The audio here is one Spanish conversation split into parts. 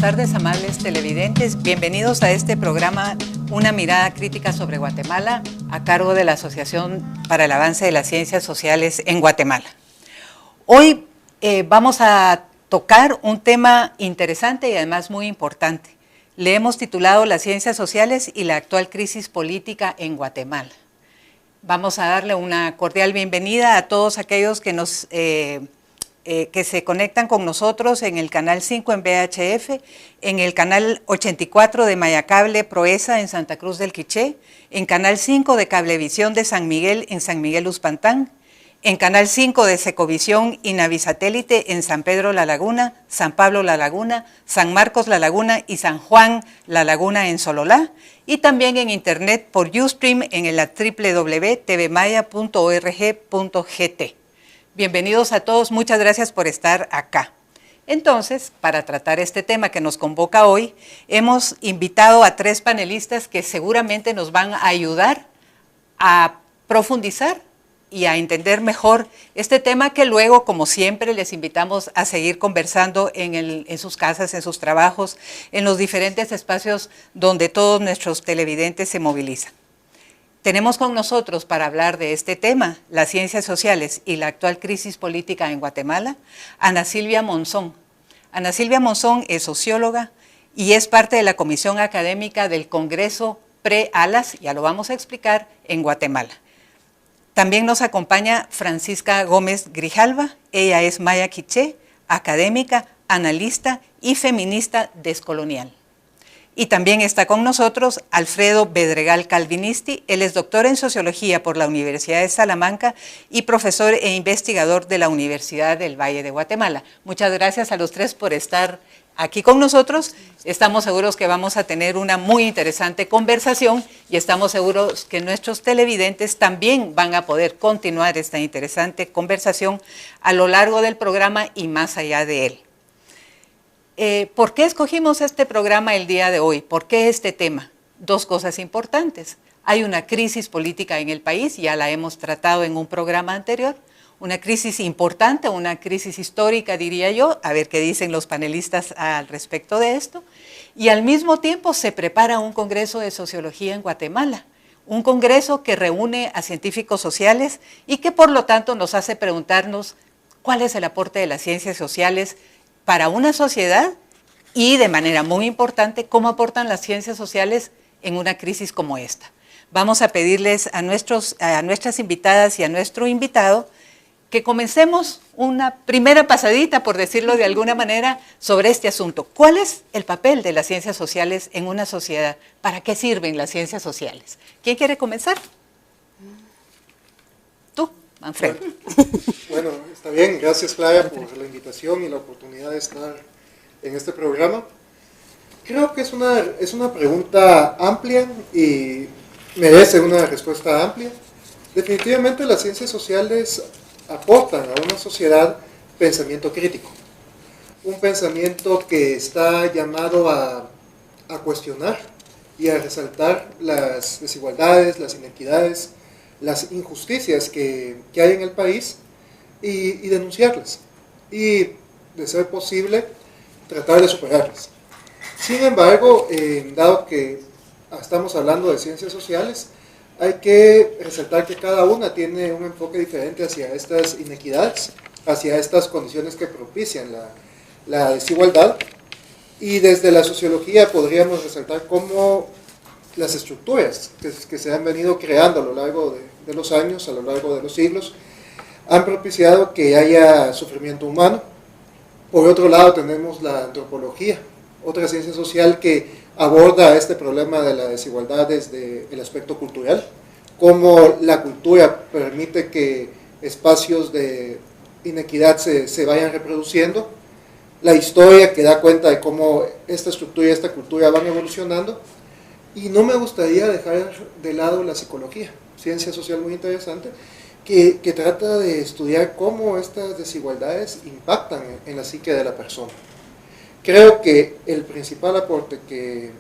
tardes, amables televidentes. Bienvenidos a este programa Una mirada crítica sobre Guatemala, a cargo de la Asociación para el Avance de las Ciencias Sociales en Guatemala. Hoy vamos a tocar un tema interesante y además muy importante. Le hemos titulado Las ciencias sociales y la actual crisis política en Guatemala. Vamos a darle una cordial bienvenida a todos aquellos que que se conectan con nosotros en el canal 5 en VHF, en el canal 84 de Mayacable Proesa en Santa Cruz del Quiché, en canal 5 de Cablevisión de San Miguel en San Miguel Uspantán, en canal 5 de Secovisión y Navisatélite en San Pedro La Laguna, San Pablo La Laguna, San Marcos La Laguna y San Juan La Laguna en Sololá, y también en internet por Ustream en la www.tvmaya.org.gt. Bienvenidos a todos, muchas gracias por estar acá. Entonces, para tratar este tema que nos convoca hoy, hemos invitado a 3 panelistas que seguramente nos van a ayudar a profundizar y a entender mejor este tema, que luego, como siempre, les invitamos a seguir conversando en sus casas, en sus trabajos, en los diferentes espacios donde todos nuestros televidentes se movilizan. Tenemos con nosotros para hablar de este tema, las ciencias sociales y la actual crisis política en Guatemala, Ana Silvia Monzón. Ana Silvia Monzón es socióloga y es parte de la comisión académica del Congreso Pre-ALAS, ya lo vamos a explicar, en Guatemala. También nos acompaña Francisca Gómez Grijalva, ella es maya quiché, académica, analista y feminista descolonial. Y también está con nosotros Alfredo Bedregal Calvinisti, él es doctor en Sociología por la Universidad de Salamanca y profesor e investigador de la Universidad del Valle de Guatemala. Muchas gracias a los 3 por estar aquí con nosotros. Estamos seguros que vamos a tener una muy interesante conversación y estamos seguros que nuestros televidentes también van a poder continuar esta interesante conversación a lo largo del programa y más allá de él. ¿Por qué escogimos este programa el día de hoy? ¿Por qué este tema? 2 cosas importantes. Hay una crisis política en el país, ya la hemos tratado en un programa anterior, una crisis importante, una crisis histórica, diría yo, a ver qué dicen los panelistas al respecto de esto, y al mismo tiempo se prepara un congreso de sociología en Guatemala, un congreso que reúne a científicos sociales y que por lo tanto nos hace preguntarnos cuál es el aporte de las ciencias sociales para una sociedad y, de manera muy importante, cómo aportan las ciencias sociales en una crisis como esta. Vamos a pedirles a nuestras invitadas y a nuestro invitado que comencemos una primera pasadita, por decirlo de alguna manera, sobre este asunto. ¿Cuál es el papel de las ciencias sociales en una sociedad? ¿Para qué sirven las ciencias sociales? ¿Quién quiere comenzar? Tú, Manfred. Bueno, está bien. Gracias, Clara, por la invitación y la oportunidad de estar en este programa. Creo que es una pregunta amplia y merece una respuesta amplia. Definitivamente las ciencias sociales aportan a una sociedad pensamiento crítico. Un pensamiento que está llamado a cuestionar y a resaltar las desigualdades, las inequidades, las injusticias que hay en el país y denunciarlas. Y, de ser posible, tratar de superarlas. Sin embargo, dado que estamos hablando de ciencias sociales, hay que resaltar que cada una tiene un enfoque diferente hacia estas inequidades, hacia estas condiciones que propician la desigualdad. Y desde la sociología podríamos resaltar cómo las estructuras que se han venido creando a lo largo de los años, a lo largo de los siglos, han propiciado que haya sufrimiento humano. Por otro lado tenemos la antropología, otra ciencia social que aborda este problema de la desigualdad desde el aspecto cultural, cómo la cultura permite que espacios de inequidad se vayan reproduciendo, la historia que da cuenta de cómo esta estructura y esta cultura van evolucionando, y no me gustaría dejar de lado la psicología, ciencia social muy interesante, que trata de estudiar cómo estas desigualdades impactan en la psique de la persona. Creo que el principal aporte que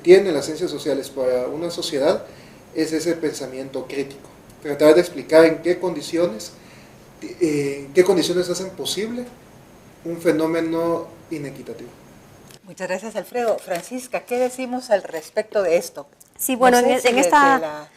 tienen las ciencias sociales para una sociedad es ese pensamiento crítico, tratar de explicar en qué condiciones hacen posible un fenómeno inequitativo. Muchas gracias, Alfredo. Francisca, ¿qué decimos al respecto de esto? Sí, bueno, no sé en si esta...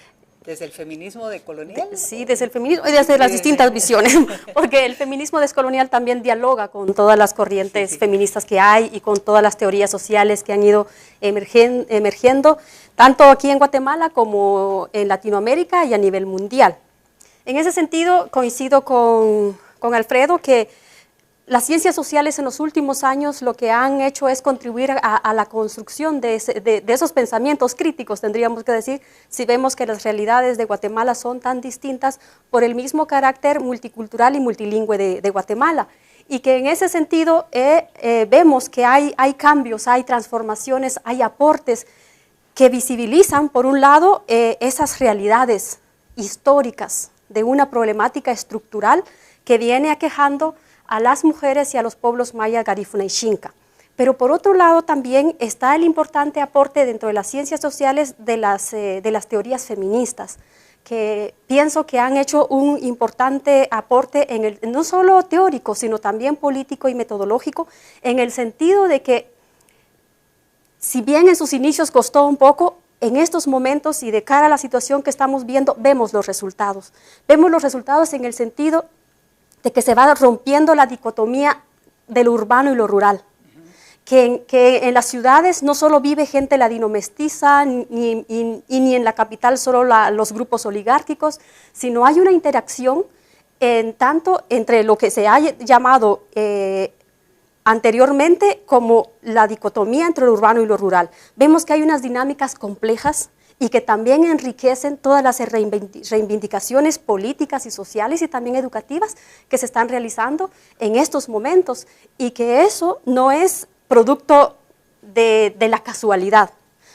¿Desde el feminismo decolonial? Sí, desde el feminismo y desde las distintas visiones, porque el feminismo descolonial también dialoga con todas las corrientes feministas que hay y con todas las teorías sociales que han ido emergiendo, tanto aquí en Guatemala como en Latinoamérica y a nivel mundial. En ese sentido, coincido con Alfredo que las ciencias sociales en los últimos años lo que han hecho es contribuir a la construcción de esos pensamientos críticos, tendríamos que decir, si vemos que las realidades de Guatemala son tan distintas por el mismo carácter multicultural y multilingüe de Guatemala. Y que en ese sentido vemos que hay cambios, hay transformaciones, hay aportes que visibilizan, por un lado, esas realidades históricas de una problemática estructural que viene aquejando a las mujeres y a los pueblos maya, garífuna y xinca. Pero por otro lado también está el importante aporte dentro de las ciencias sociales de las teorías feministas, que pienso que han hecho un importante aporte no solo teórico, sino también político y metodológico, en el sentido de que, si bien en sus inicios costó un poco, en estos momentos y de cara a la situación que estamos viendo, vemos los resultados. Vemos los resultados en el sentido de que se va rompiendo la dicotomía de lo urbano y lo rural, que en las ciudades no solo vive gente ladino-mestiza, ni en la capital solo los grupos oligárquicos, sino hay una interacción tanto entre lo que se ha llamado anteriormente como la dicotomía entre lo urbano y lo rural. Vemos que hay unas dinámicas complejas y que también enriquecen todas las reivindicaciones políticas y sociales y también educativas que se están realizando en estos momentos, y que eso no es producto de la casualidad,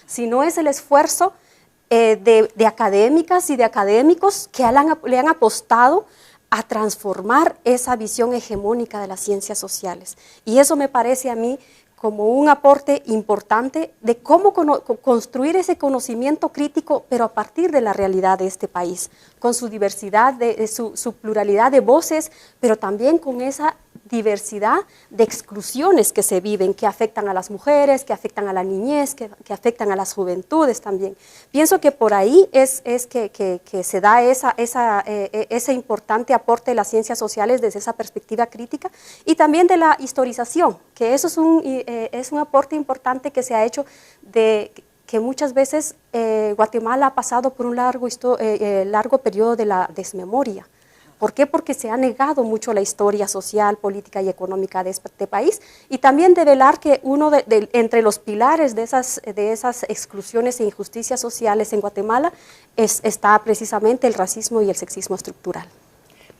sino es el esfuerzo de académicas y de académicos que le han apostado a transformar esa visión hegemónica de las ciencias sociales. Y eso me parece a mí como un aporte importante de cómo construir ese conocimiento crítico, pero a partir de la realidad de este país, con su diversidad, su pluralidad de voces, pero también con esa diversidad de exclusiones que se viven, que afectan a las mujeres, que afectan a la niñez, que afectan a las juventudes también. Pienso que por ahí es que se da ese importante aporte de las ciencias sociales desde esa perspectiva crítica, y también de la historización, que eso es un aporte importante que se ha hecho, de que muchas veces Guatemala ha pasado por un largo periodo de la desmemoria. ¿Por qué? Porque se ha negado mucho la historia social, política y económica de este país, y también de velar que entre los pilares de esas exclusiones e injusticias sociales en Guatemala está precisamente el racismo y el sexismo estructural.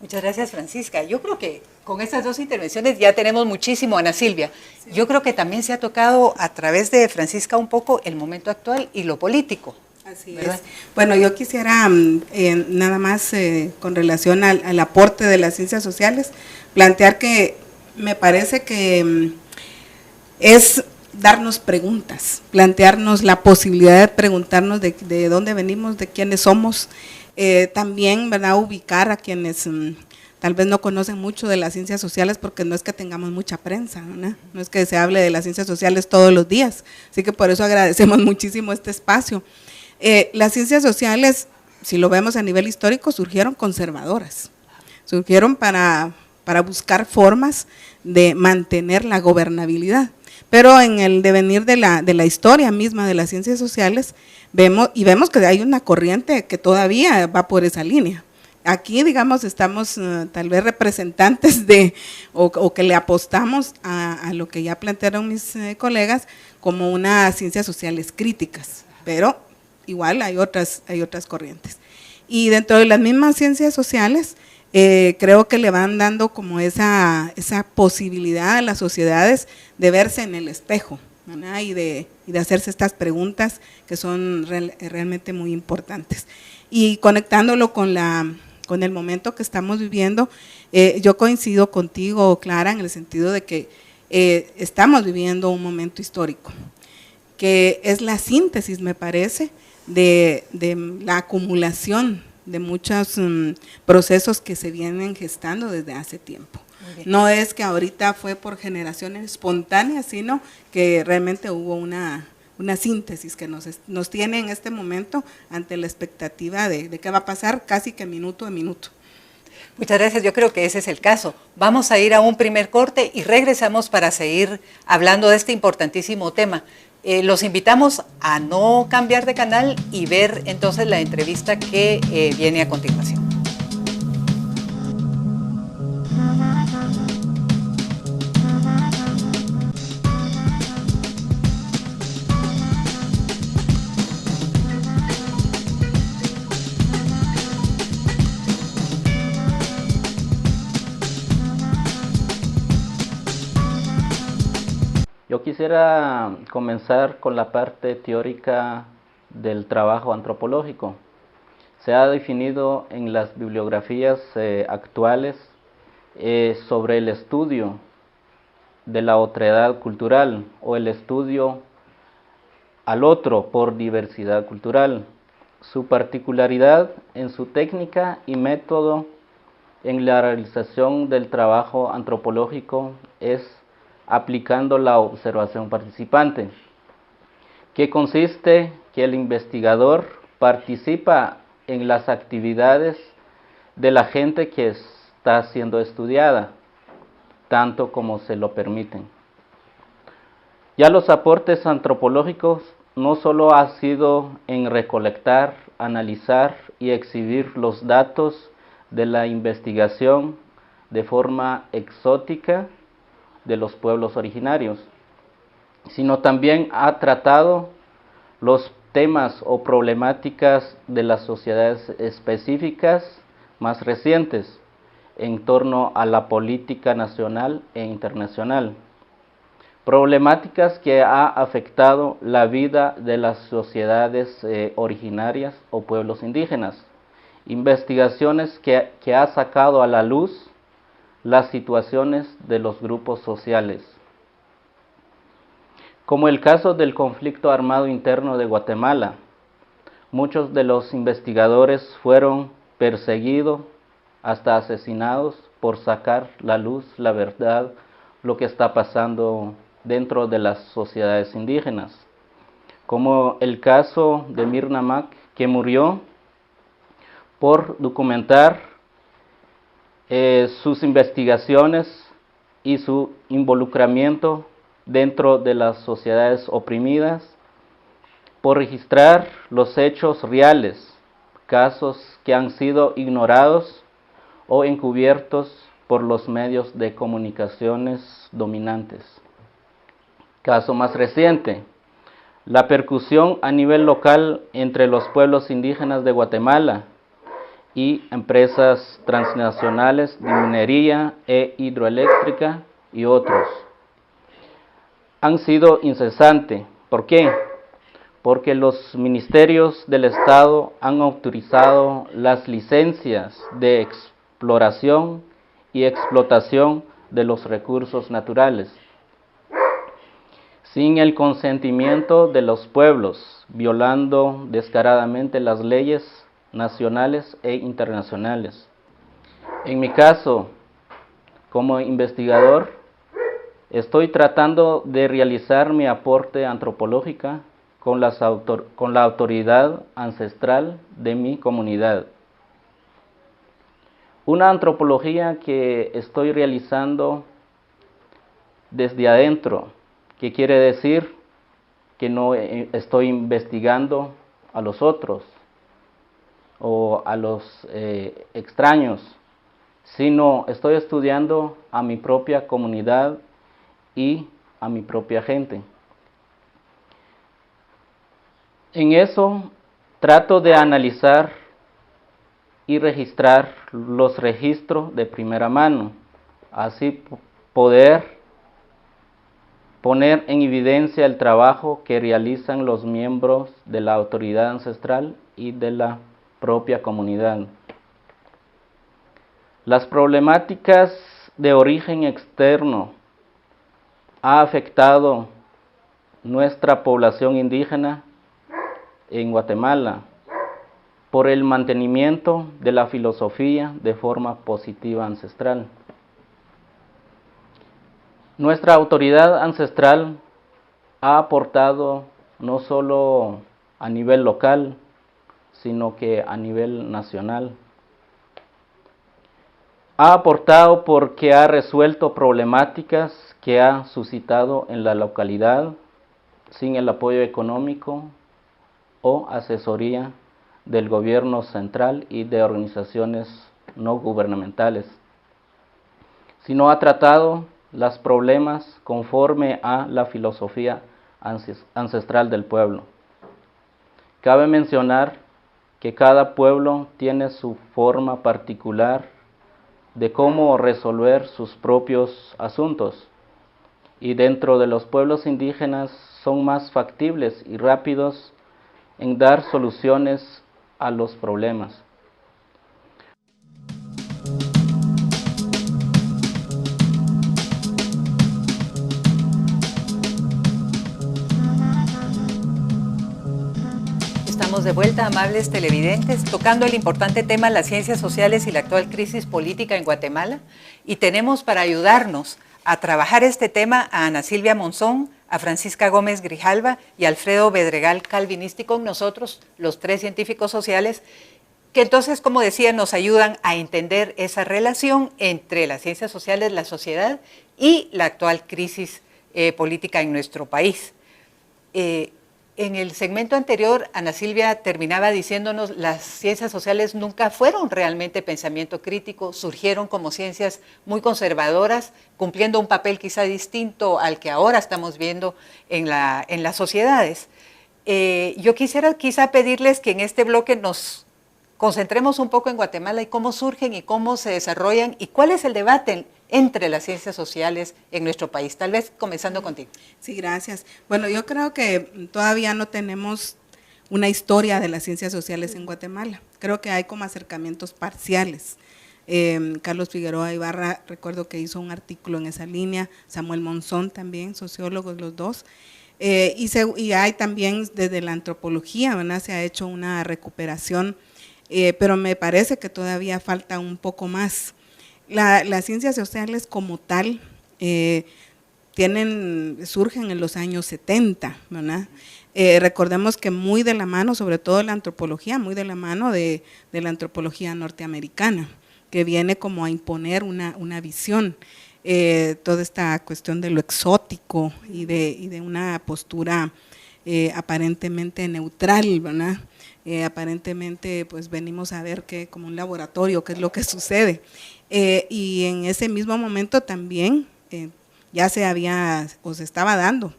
Muchas gracias, Francisca. Yo creo que con estas dos intervenciones ya tenemos muchísimo, Ana Silvia. Sí. Yo creo que también se ha tocado a través de Francisca un poco el momento actual y lo político. Así ¿verdad? Es. Bueno, yo quisiera nada más con relación al aporte de las ciencias sociales, plantear que me parece que es darnos preguntas, plantearnos la posibilidad de preguntarnos de dónde venimos, de quiénes somos, también, ¿verdad?, ubicar a quienes tal vez no conocen mucho de las ciencias sociales, porque no es que tengamos mucha prensa, ¿no? No es que se hable de las ciencias sociales todos los días, así que por eso agradecemos muchísimo este espacio. Las ciencias sociales, si lo vemos a nivel histórico, surgieron conservadoras, surgieron para buscar formas de mantener la gobernabilidad, pero en el devenir de la historia misma de las ciencias sociales vemos que hay una corriente que todavía va por esa línea. Aquí, digamos, estamos tal vez representantes o que le apostamos a lo que ya plantearon mis colegas como unas ciencias sociales críticas, pero igual hay otras corrientes. Y dentro de las mismas ciencias sociales, creo que le van dando como esa posibilidad a las sociedades de verse en el espejo, ¿verdad? y de hacerse estas preguntas que son realmente muy importantes. Y conectándolo con el momento que estamos viviendo, yo coincido contigo, Clara, en el sentido de que estamos viviendo un momento histórico, que es la síntesis, me parece, de la acumulación de muchos procesos que se vienen gestando desde hace tiempo. No es que ahorita fue por generación espontánea, sino que realmente hubo una síntesis que nos tiene en este momento ante la expectativa de qué va a pasar casi que minuto a minuto. Muchas gracias, yo creo que ese es el caso. Vamos a ir a un primer corte y regresamos para seguir hablando de este importantísimo tema. Los invitamos a no cambiar de canal y ver entonces la entrevista que viene a continuación. Yo quisiera comenzar con la parte teórica del trabajo antropológico. Se ha definido en las bibliografías actuales sobre el estudio de la otredad cultural o el estudio al otro por diversidad cultural. Su particularidad en su técnica y método en la realización del trabajo antropológico es aplicando la observación participante, que consiste que el investigador participa en las actividades de la gente que está siendo estudiada, tanto como se lo permiten. Ya los aportes antropológicos no solo han sido en recolectar, analizar y exhibir los datos de la investigación de forma exótica de los pueblos originarios, sino también ha tratado los temas o problemáticas de las sociedades específicas más recientes en torno a la política nacional e internacional, problemáticas que ha afectado la vida de las sociedades originarias o pueblos indígenas, investigaciones que ha sacado a la luz las situaciones de los grupos sociales, como el caso del conflicto armado interno de Guatemala. Muchos de los investigadores fueron perseguidos, hasta asesinados, por sacar la luz, la verdad, lo que está pasando dentro de las sociedades indígenas, como el caso de Mirna Mac, que murió por documentar sus investigaciones y su involucramiento dentro de las sociedades oprimidas, por registrar los hechos reales, casos que han sido ignorados o encubiertos por los medios de comunicaciones dominantes. Caso más reciente, la percusión a nivel local entre los pueblos indígenas de Guatemala y empresas transnacionales de minería e hidroeléctrica y otros. Han sido incesantes. ¿Por qué? Porque los ministerios del Estado han autorizado las licencias de exploración y explotación de los recursos naturales, sin el consentimiento de los pueblos, violando descaradamente las leyes nacionales e internacionales. En mi caso, como investigador, estoy tratando de realizar mi aporte antropológico con la autoridad ancestral de mi comunidad. Una antropología que estoy realizando desde adentro, que quiere decir que no estoy investigando a los otros o a los extraños, sino estoy estudiando a mi propia comunidad y a mi propia gente. En eso trato de analizar y registrar los registros de primera mano, así poder poner en evidencia el trabajo que realizan los miembros de la autoridad ancestral y de la propia comunidad. Las problemáticas de origen externo han afectado nuestra población indígena en Guatemala por el mantenimiento de la filosofía de forma positiva ancestral. Nuestra autoridad ancestral ha aportado no solo a nivel local, sino que a nivel nacional. Ha aportado porque ha resuelto problemáticas que ha suscitado en la localidad sin el apoyo económico o asesoría del gobierno central y de organizaciones no gubernamentales, sino ha tratado los problemas conforme a la filosofía ancestral del pueblo. Cabe mencionar que cada pueblo tiene su forma particular de cómo resolver sus propios asuntos, y dentro de los pueblos indígenas son más factibles y rápidos en dar soluciones a los problemas. Estamos de vuelta, amables televidentes, tocando el importante tema las ciencias sociales y la actual crisis política en Guatemala. Y tenemos para ayudarnos a trabajar este tema a Ana Silvia Monzón, a Francisca Gómez Grijalva y a Alfredo Bedregal Calvinisti con nosotros, los tres científicos sociales, que entonces, como decía, nos ayudan a entender esa relación entre las ciencias sociales, la sociedad y la actual crisis política en nuestro país. En el segmento anterior, Ana Silvia terminaba diciéndonos las ciencias sociales nunca fueron realmente pensamiento crítico, surgieron como ciencias muy conservadoras, cumpliendo un papel quizá distinto al que ahora estamos viendo en las sociedades. Yo quisiera quizá pedirles que en este bloque nos concentremos un poco en Guatemala y cómo surgen y cómo se desarrollan y cuál es el debate entre las ciencias sociales en nuestro país. Tal vez comenzando contigo. Sí, gracias. Bueno, yo creo que todavía no tenemos una historia de las ciencias sociales en Guatemala. Creo que hay como acercamientos parciales. Carlos Figueroa Ibarra, recuerdo que hizo un artículo en esa línea, Samuel Monzón también, sociólogos los dos. Y hay también desde la antropología, ¿verdad? Se ha hecho una recuperación, pero me parece que todavía falta un poco más. Las ciencias sociales como tal surgen en los años 70, ¿verdad? Recordemos que muy de la mano, sobre todo la antropología, muy de la mano de la antropología norteamericana, que viene como a imponer una visión, toda esta cuestión de lo exótico y de una postura aparentemente neutral, ¿verdad? Aparentemente pues venimos a ver que como un laboratorio qué es lo que sucede. Y en ese mismo momento también ya se estaba dando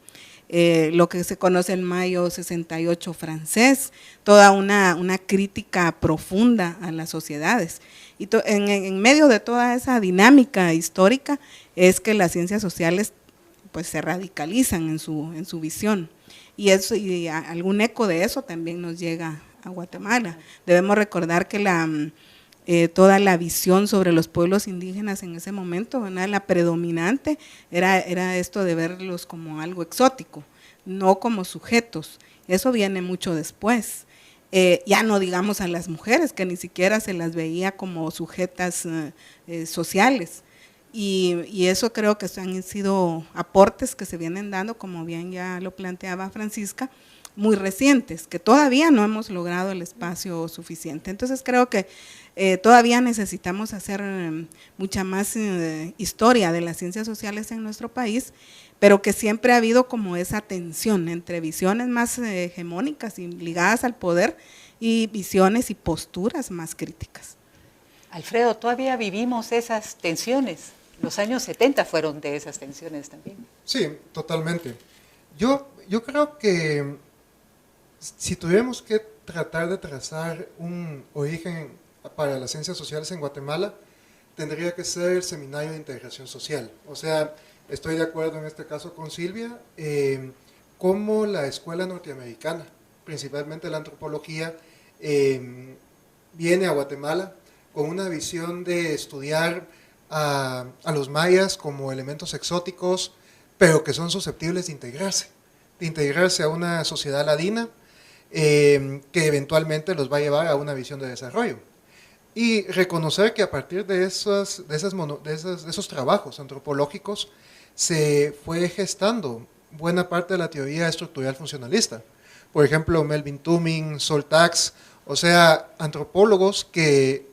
lo que se conoce el Mayo 68 francés, toda una crítica profunda a las sociedades. Y en medio de toda esa dinámica histórica es que las ciencias sociales pues se radicalizan en su visión. Y algún eco de eso también nos llega a Guatemala. Debemos recordar que toda la visión sobre los pueblos indígenas en ese momento, ¿verdad? La predominante era esto de verlos como algo exótico, no como sujetos. Eso viene mucho después. Ya no digamos a las mujeres, que ni siquiera se las veía como sujetas sociales. Y eso creo que han sido aportes que se vienen dando, como bien ya lo planteaba Francisca, muy recientes, que todavía no hemos logrado el espacio suficiente. Entonces creo que todavía necesitamos hacer mucha más historia de las ciencias sociales en nuestro país, pero que siempre ha habido como esa tensión entre visiones más hegemónicas y ligadas al poder y visiones y posturas más críticas. Alfredo, todavía vivimos esas tensiones. Los años 70 fueron de esas tensiones también. Sí, totalmente. Yo creo que si tuviéramos que tratar de trazar un origen para las ciencias sociales en Guatemala, tendría que ser el Seminario de Integración Social. O sea, estoy de acuerdo en este caso con Silvia, como la escuela norteamericana, principalmente la antropología, viene a Guatemala con una visión de estudiar a los mayas como elementos exóticos, pero que son susceptibles de integrarse a una sociedad ladina, que eventualmente los va a llevar a una visión de desarrollo. Y reconocer que a partir de esos trabajos antropológicos se fue gestando buena parte de la teoría estructural funcionalista. Por ejemplo, Melvin Tooming, Sol Tax, o sea, antropólogos que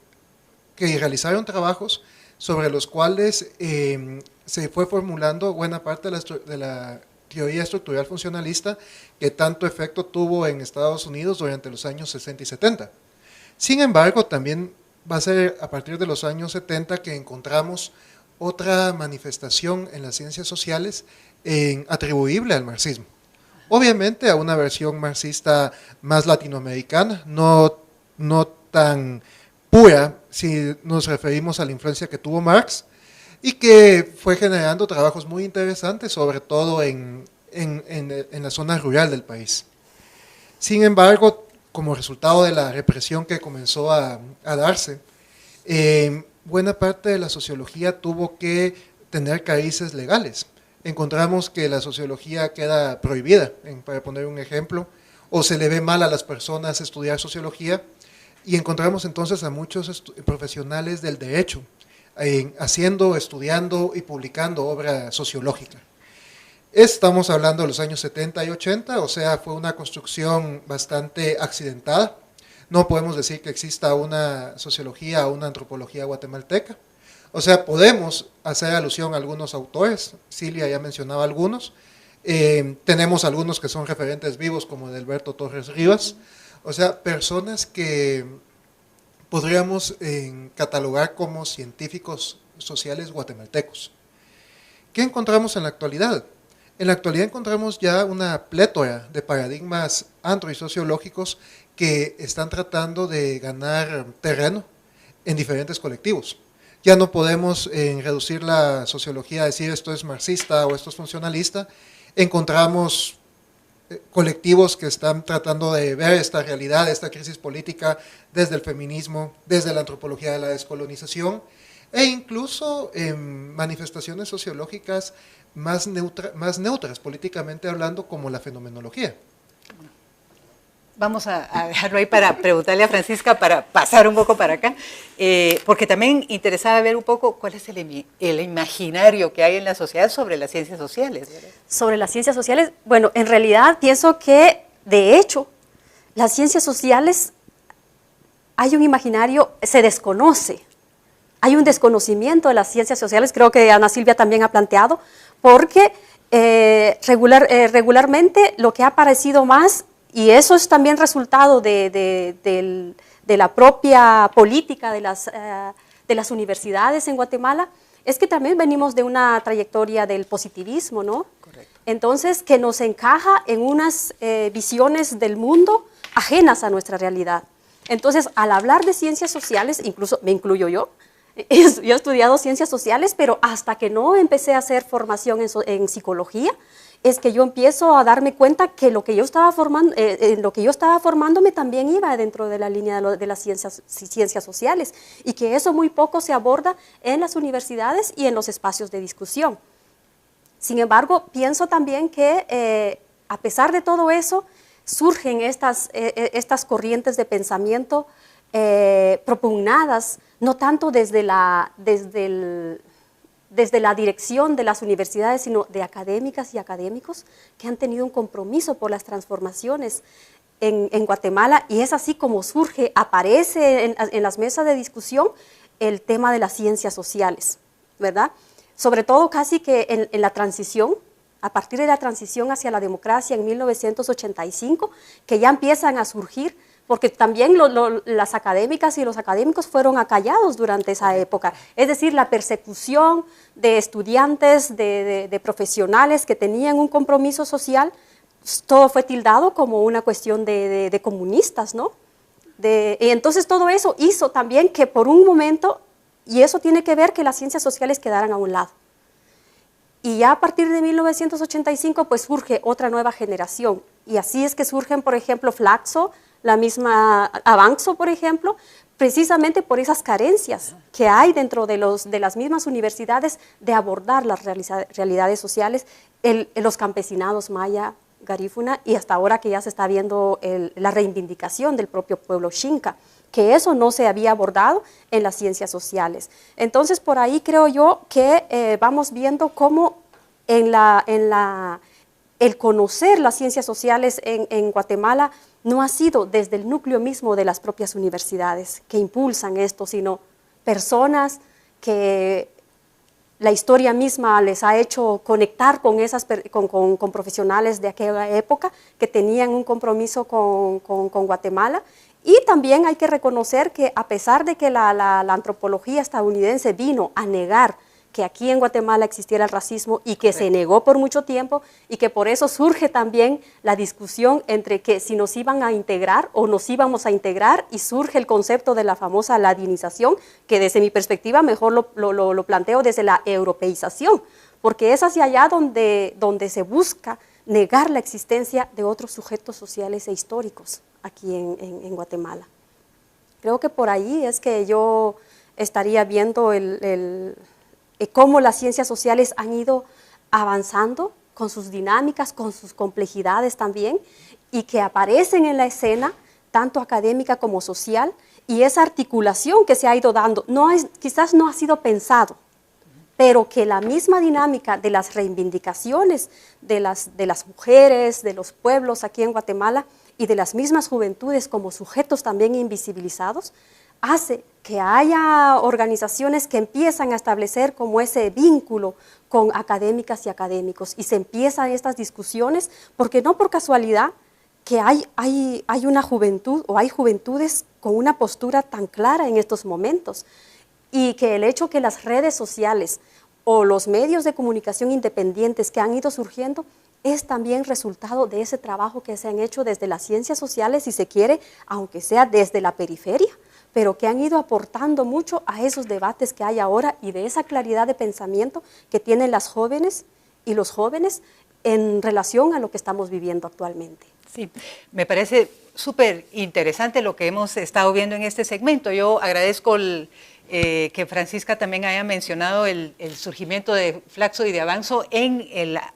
realizaron trabajos sobre los cuales se fue formulando buena parte de la teoría estructural funcionalista que tanto efecto tuvo en Estados Unidos durante los años 60 y 70. Sin embargo, también va a ser a partir de los años 70 que encontramos otra manifestación en las ciencias sociales atribuible al marxismo. Obviamente a una versión marxista más latinoamericana, no tan pura si nos referimos a la influencia que tuvo Marx, y que fue generando trabajos muy interesantes, sobre todo en la zona rural del país. Sin embargo, como resultado de la represión que comenzó a darse, buena parte de la sociología tuvo que tener carices legales. Encontramos que la sociología queda prohibida, para poner un ejemplo, o se le ve mal a las personas estudiar sociología, y encontramos entonces a muchos profesionales del derecho haciendo, estudiando y publicando obra sociológica. Estamos hablando de los años 70 y 80, o sea, fue una construcción bastante accidentada. No podemos decir que exista una sociología o una antropología guatemalteca. O sea, podemos hacer alusión a algunos autores, Cilia ya mencionaba algunos, tenemos algunos que son referentes vivos como Delberto Torres Rivas, o sea, personas que podríamos catalogar como científicos sociales guatemaltecos. ¿Qué encontramos en la actualidad? En la actualidad encontramos ya una plétora de paradigmas antro y sociológicos que están tratando de ganar terreno en diferentes colectivos. Ya no podemos reducir la sociología a decir esto es marxista o esto es funcionalista. Encontramos colectivos que están tratando de ver esta realidad, esta crisis política desde el feminismo, desde la antropología de la descolonización e incluso manifestaciones sociológicas más neutras políticamente hablando, como la fenomenología. Vamos a dejarlo ahí para preguntarle a Francisca, para pasar un poco para acá, porque también interesaba ver un poco cuál es el imaginario que hay en la sociedad sobre las ciencias sociales, ¿verdad? Sobre las ciencias sociales, bueno, en realidad pienso que, de hecho, las ciencias sociales, hay un imaginario, se desconoce, hay un desconocimiento de las ciencias sociales, creo que Ana Silvia también ha planteado, porque regularmente lo que ha aparecido más, y eso es también resultado de la propia política de las universidades en Guatemala, es que también venimos de una trayectoria del positivismo, ¿no? Correcto. Entonces, que nos encaja en unas visiones del mundo ajenas a nuestra realidad. Entonces, al hablar de ciencias sociales, incluso me incluyo yo he estudiado ciencias sociales, pero hasta que no empecé a hacer formación en psicología, es que yo empiezo a darme cuenta que lo que yo estaba formando, lo que yo estaba formándome también iba dentro de la línea de las ciencias sociales, y que eso muy poco se aborda en las universidades y en los espacios de discusión. Sin embargo, pienso también que a pesar de todo eso, surgen estas corrientes de pensamiento propugnadas, no tanto desde la dirección de las universidades, sino de académicas y académicos que han tenido un compromiso por las transformaciones en Guatemala, y es así como aparece en las mesas de discusión el tema de las ciencias sociales, ¿verdad? Sobre todo casi que en la transición, a partir de la transición hacia la democracia en 1985, que ya empiezan a surgir, porque también las académicas y los académicos fueron acallados durante esa época. Es decir, la persecución de estudiantes, de profesionales que tenían un compromiso social, todo fue tildado como una cuestión de comunistas, ¿no? Y entonces todo eso hizo también que por un momento, y eso tiene que ver que las ciencias sociales quedaran a un lado. Y ya a partir de 1985 pues surge otra nueva generación, y así es que surgen, por ejemplo, Flaxo, la misma Avanxo, por ejemplo, precisamente por esas carencias que hay dentro de las mismas universidades de abordar las realidades sociales, los campesinados maya, garífuna, y hasta ahora que ya se está viendo la reivindicación del propio pueblo xinca, que eso no se había abordado en las ciencias sociales. Entonces, por ahí creo yo que vamos viendo cómo el conocer las ciencias sociales en Guatemala no ha sido desde el núcleo mismo de las propias universidades que impulsan esto, sino personas que la historia misma les ha hecho conectar con profesionales de aquella época que tenían un compromiso con Guatemala. Y también hay que reconocer que a pesar de que la antropología estadounidense vino a negar que aquí en Guatemala existiera el racismo y que se negó por mucho tiempo y que por eso surge también la discusión entre que si nos iban a integrar o nos íbamos a integrar y surge el concepto de la famosa ladinización, que desde mi perspectiva mejor lo planteo desde la europeización, porque es hacia allá donde se busca negar la existencia de otros sujetos sociales e históricos aquí en Guatemala. Creo que por ahí es que yo estaría viendo cómo las ciencias sociales han ido avanzando con sus dinámicas, con sus complejidades también, y que aparecen en la escena, tanto académica como social, y esa articulación que se ha ido dando, quizás no ha sido pensado, pero que la misma dinámica de las reivindicaciones de las mujeres, de los pueblos aquí en Guatemala, y de las mismas juventudes como sujetos también invisibilizados, hace que haya organizaciones que empiezan a establecer como ese vínculo con académicas y académicos, y se empiezan estas discusiones, porque no por casualidad que hay una juventud o hay juventudes con una postura tan clara en estos momentos, y que el hecho que las redes sociales o los medios de comunicación independientes que han ido surgiendo es también resultado de ese trabajo que se han hecho desde las ciencias sociales, si se quiere, aunque sea desde la periferia, pero que han ido aportando mucho a esos debates que hay ahora y de esa claridad de pensamiento que tienen las jóvenes y los jóvenes en relación a lo que estamos viviendo actualmente. Sí, me parece súper interesante lo que hemos estado viendo en este segmento. Yo agradezco que Francisca también haya mencionado el surgimiento de Flaxo y de Avanzo en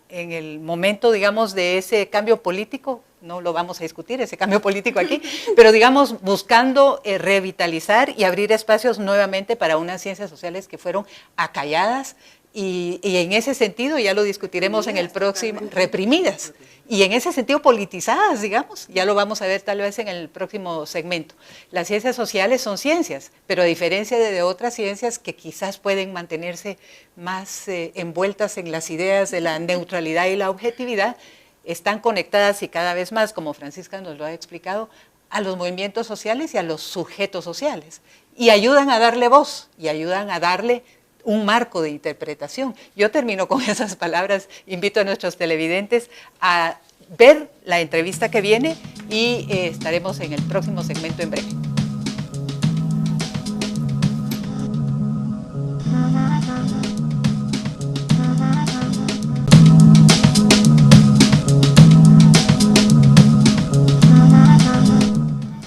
el momento, digamos, de ese cambio político. No lo vamos a discutir, ese cambio político aquí, pero digamos buscando revitalizar y abrir espacios nuevamente para unas ciencias sociales que fueron acalladas y en ese sentido, ya lo discutiremos en el próximo, reprimidas, y en ese sentido politizadas, digamos, ya lo vamos a ver tal vez en el próximo segmento. Las ciencias sociales son ciencias, pero a diferencia de otras ciencias que quizás pueden mantenerse más envueltas en las ideas de la neutralidad y la objetividad, están conectadas y cada vez más, como Francisca nos lo ha explicado, a los movimientos sociales y a los sujetos sociales. Y ayudan a darle voz, y ayudan a darle un marco de interpretación. Yo termino con esas palabras, invito a nuestros televidentes a ver la entrevista que viene y estaremos en el próximo segmento en breve.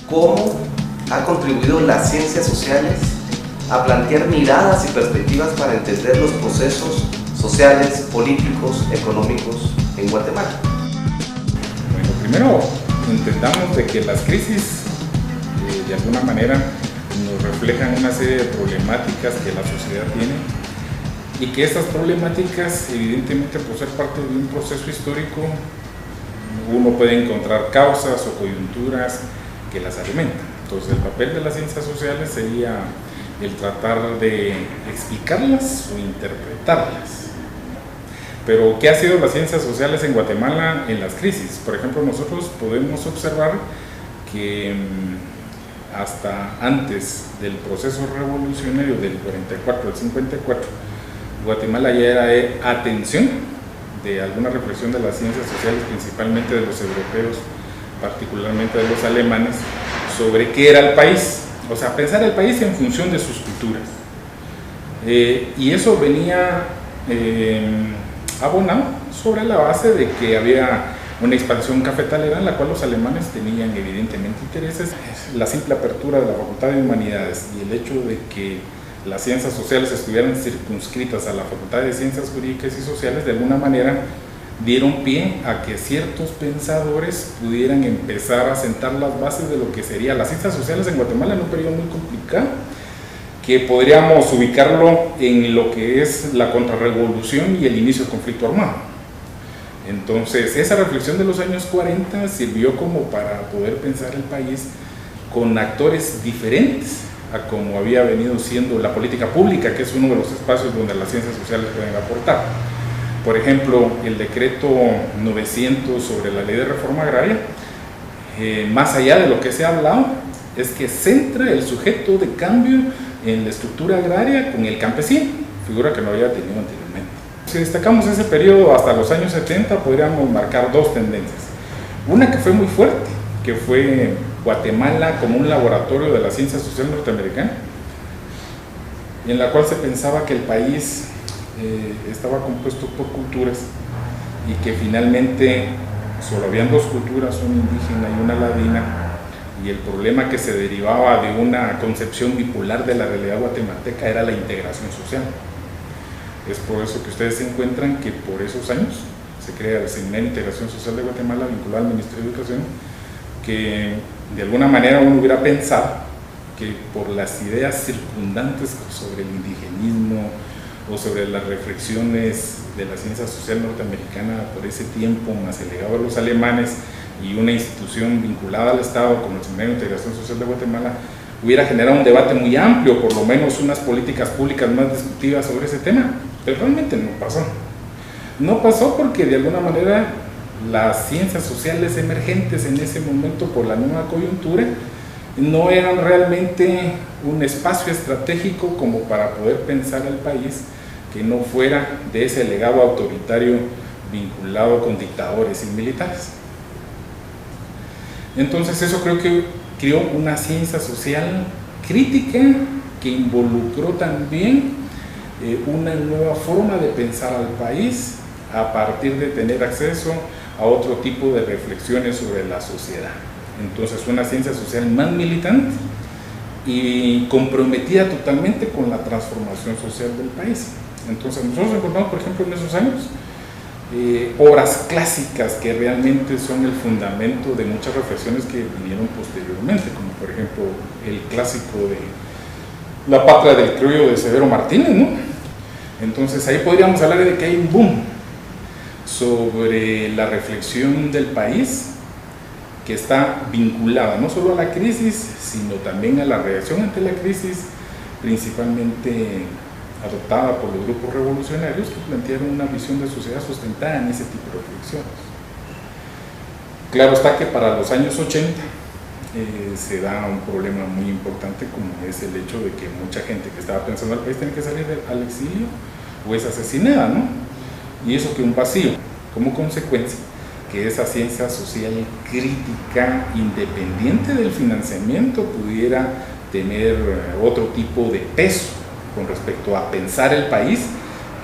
¿Cómo ha contribuido las ciencias sociales a plantear miradas y perspectivas para entender los procesos sociales, políticos, económicos en Guatemala? Bueno, primero entendamos de que las crisis de alguna manera nos reflejan una serie de problemáticas que la sociedad tiene y que estas problemáticas, evidentemente por ser parte de un proceso histórico, uno puede encontrar causas o coyunturas que las alimentan. Entonces el papel de las ciencias sociales sería el tratar de explicarlas o interpretarlas. Pero ¿qué ha sido las ciencias sociales en Guatemala en las crisis? Por ejemplo, nosotros podemos observar que hasta antes del proceso revolucionario del 44 al 54, Guatemala ya era de atención de alguna reflexión de las ciencias sociales, principalmente de los europeos, particularmente de los alemanes, sobre qué era el país, o sea, pensar el país en función de sus culturas. Y eso venía abonado sobre la base de que había una expansión cafetalera en la cual los alemanes tenían evidentemente intereses. La simple apertura de la Facultad de Humanidades y el hecho de que las ciencias sociales estuvieran circunscritas a la Facultad de Ciencias Jurídicas y Sociales, de alguna manera dieron pie a que ciertos pensadores pudieran empezar a sentar las bases de lo que serían las ciencias sociales en Guatemala en un periodo muy complicado, que podríamos ubicarlo en lo que es la contrarrevolución y el inicio del conflicto armado. Entonces, esa reflexión de los años 40 sirvió como para poder pensar el país con actores diferentes a como había venido siendo la política pública, que es uno de los espacios donde las ciencias sociales pueden aportar. Por ejemplo, el decreto 900 sobre la ley de reforma agraria, más allá de lo que se ha hablado, es que centra el sujeto de cambio en la estructura agraria con el campesino, figura que no había tenido anteriormente. Si destacamos ese periodo hasta los años 70, podríamos marcar dos tendencias. Una que fue muy fuerte, que fue Guatemala como un laboratorio de la ciencia social norteamericana, en la cual se pensaba que el país estaba compuesto por culturas y que finalmente solo habían dos culturas, una indígena y una ladina, y el problema que se derivaba de una concepción bipolar de la realidad guatemalteca era la integración social. Es por eso que ustedes se encuentran que por esos años se crea el Seminario de Integración Social de Guatemala vinculado al Ministerio de Educación, que de alguna manera uno hubiera pensado que por las ideas circundantes sobre el indigenismo o sobre las reflexiones de la ciencia social norteamericana por ese tiempo, más el legado de los alemanes y una institución vinculada al Estado como el Seminario de Integración Social de Guatemala, hubiera generado un debate muy amplio, por lo menos unas políticas públicas más discutidas sobre ese tema, pero realmente no pasó. No pasó porque de alguna manera las ciencias sociales emergentes en ese momento por la nueva coyuntura no eran realmente un espacio estratégico como para poder pensar al país que no fuera de ese legado autoritario vinculado con dictadores y militares. Entonces eso creo que creó una ciencia social crítica que involucró también una nueva forma de pensar al país a partir de tener acceso a otro tipo de reflexiones sobre la sociedad. Entonces una ciencia social más militante y comprometida totalmente con la transformación social del país. Entonces nosotros encontramos, por ejemplo, en esos años obras clásicas que realmente son el fundamento de muchas reflexiones que vinieron posteriormente, como por ejemplo el clásico de La patria del criollo de Severo Martínez, ¿no? Entonces ahí podríamos hablar de que hay un boom sobre la reflexión del país que está vinculada no solo a la crisis, sino también a la reacción ante la crisis, principalmente adoptada por los grupos revolucionarios que plantearon una visión de sociedad sustentada en ese tipo de reflexiones. Claro está que para los años 80 se da un problema muy importante, como es el hecho de que mucha gente que estaba pensando al país tiene que salir al exilio o es asesinada, ¿no? Y eso que un vacío, como consecuencia que esa ciencia social crítica, independiente del financiamiento, pudiera tener otro tipo de peso con respecto a pensar el país,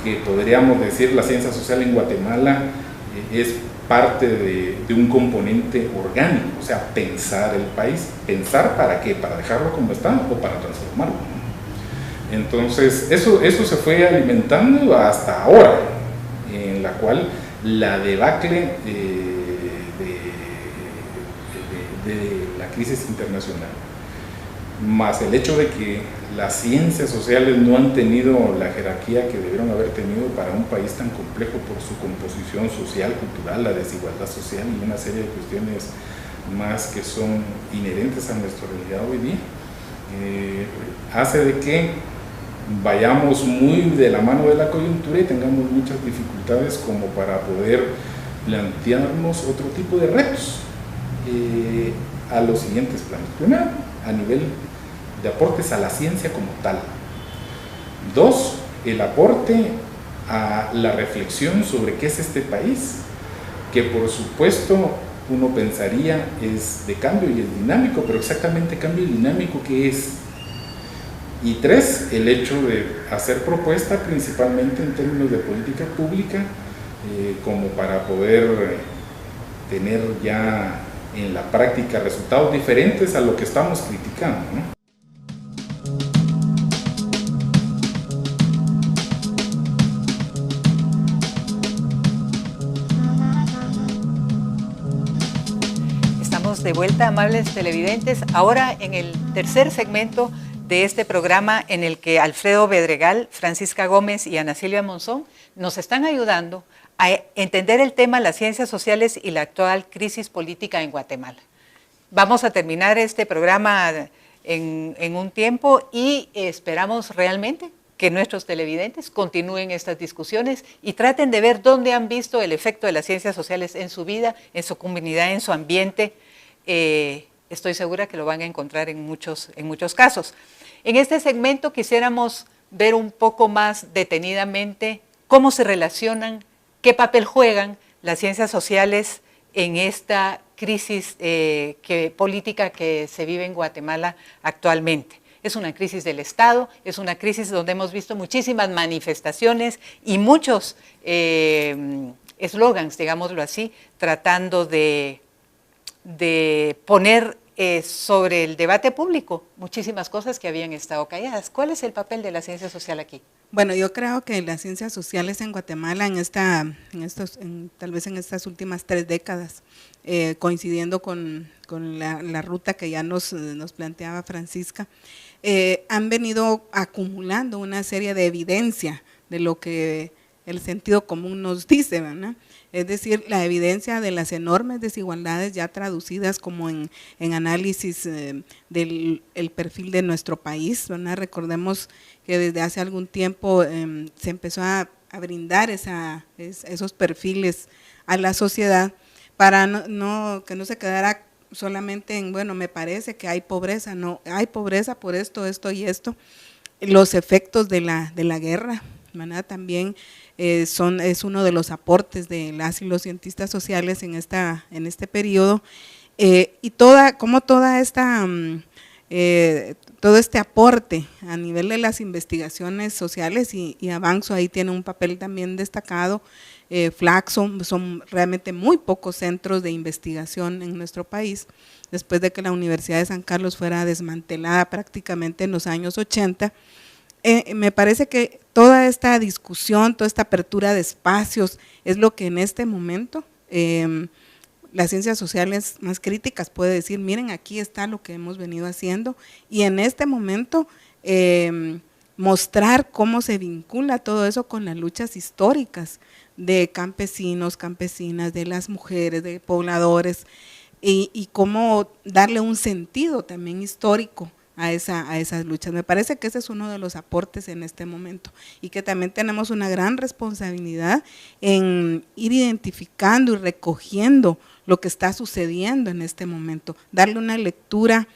que podríamos decir la ciencia social en Guatemala es parte de un componente orgánico, o sea, pensar el país. ¿Pensar para qué? ¿Para dejarlo como está o para transformarlo? Entonces, eso se fue alimentando hasta ahora, en la cual la debacle de la crisis internacional, más el hecho de que las ciencias sociales no han tenido la jerarquía que debieron haber tenido para un país tan complejo por su composición social, cultural, la desigualdad social y una serie de cuestiones más que son inherentes a nuestra realidad hoy día, hace de que vayamos muy de la mano de la coyuntura y tengamos muchas dificultades como para poder plantearnos otro tipo de retos a los siguientes planos. Primero, a nivel de aportes a la ciencia como tal. Dos, el aporte a la reflexión sobre qué es este país, que por supuesto uno pensaría es de cambio y es dinámico, pero exactamente cambio y dinámico ¿qué es? Y tres, el hecho de hacer propuesta principalmente en términos de política pública, como para poder tener ya en la práctica resultados diferentes a lo que estamos criticando, ¿no? De vuelta, amables televidentes, ahora en el tercer segmento de este programa en el que Alfredo Bedregal, Francisca Gómez y Ana Silvia Monzón nos están ayudando a entender el tema, las ciencias sociales y la actual crisis política en Guatemala. Vamos a terminar este programa en un tiempo y esperamos realmente que nuestros televidentes continúen estas discusiones y traten de ver dónde han visto el efecto de las ciencias sociales en su vida, en su comunidad, en su ambiente. Estoy segura que lo van a encontrar en muchos casos. En este segmento quisiéramos ver un poco más detenidamente cómo se relacionan, qué papel juegan las ciencias sociales en esta crisis política que se vive en Guatemala actualmente. Es una crisis del Estado, es una crisis donde hemos visto muchísimas manifestaciones y muchos eslogans, digámoslo así, tratando de poner sobre el debate público muchísimas cosas que habían estado calladas. ¿Cuál es el papel de la ciencia social aquí? Bueno, yo creo que las ciencias sociales en Guatemala tal vez en estas últimas 3 décadas, coincidiendo con la ruta que ya nos planteaba Francisca, han venido acumulando una serie de evidencia de lo que el sentido común nos dice, ¿verdad? Es decir, la evidencia de las enormes desigualdades ya traducidas como en análisis del perfil de nuestro país, ¿verdad? Recordemos que desde hace algún tiempo se empezó a brindar esos perfiles a la sociedad para que no se quedara solamente en, bueno, me parece que hay pobreza, no, hay pobreza por esto, esto y esto. Los efectos de la guerra, ¿verdad? También es uno de los aportes de las y los cientistas sociales en este periodo, y todo este aporte a nivel de las investigaciones sociales, y Avanzo ahí tiene un papel también destacado. Flaxo, son realmente muy pocos centros de investigación en nuestro país, después de que la Universidad de San Carlos fuera desmantelada prácticamente en los años 80. Me parece que toda esta discusión, toda esta apertura de espacios es lo que en este momento las ciencias sociales más críticas puede decir, miren, aquí está lo que hemos venido haciendo, y en este momento mostrar cómo se vincula todo eso con las luchas históricas de campesinos, campesinas, de las mujeres, de pobladores, y cómo darle un sentido también histórico a esas luchas. Me parece que ese es uno de los aportes en este momento, y que también tenemos una gran responsabilidad en ir identificando y recogiendo lo que está sucediendo en este momento, darle una lectura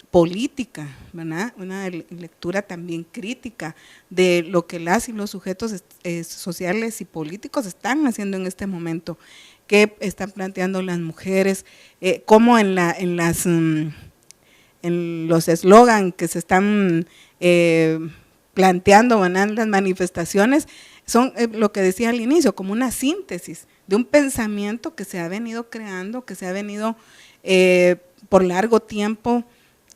política, ¿verdad? Una lectura también crítica de lo que las y los sujetos sociales y políticos están haciendo en este momento, qué están planteando las mujeres, cómo en los eslogan que se están planteando, ¿verdad? Las manifestaciones son lo que decía al inicio, como una síntesis de un pensamiento que se ha venido creando, que se ha venido por largo tiempo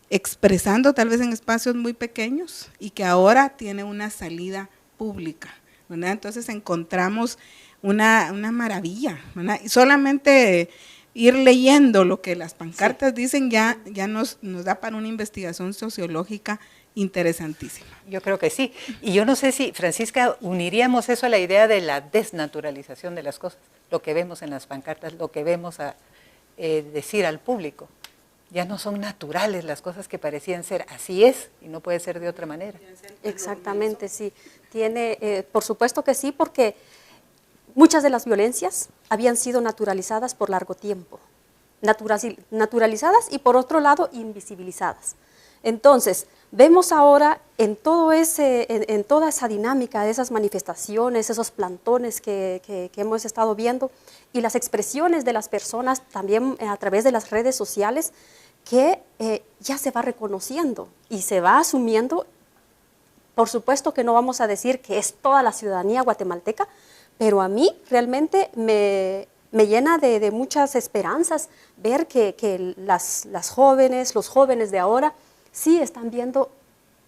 expresando tal vez en espacios muy pequeños, y que ahora tiene una salida pública, ¿verdad? Entonces encontramos una maravilla, ¿verdad? Y solamente ir leyendo lo que las pancartas dicen ya nos da para una investigación sociológica interesantísima. Yo creo que sí. Y yo no sé si, Francisca, uniríamos eso a la idea de la desnaturalización de las cosas, lo que vemos en las pancartas, lo que vemos a decir al público. Ya no son naturales las cosas que parecían ser, así es, y no puede ser de otra manera. Exactamente, sí. Por supuesto que sí, porque muchas de las violencias habían sido naturalizadas por largo tiempo, naturalizadas y por otro lado invisibilizadas. Entonces, vemos ahora en toda esa dinámica de esas manifestaciones, esos plantones que hemos estado viendo, y las expresiones de las personas también a través de las redes sociales, que ya se va reconociendo y se va asumiendo. Por supuesto que no vamos a decir que es toda la ciudadanía guatemalteca, pero a mí realmente me llena de muchas esperanzas ver que las jóvenes, los jóvenes de ahora, sí están viendo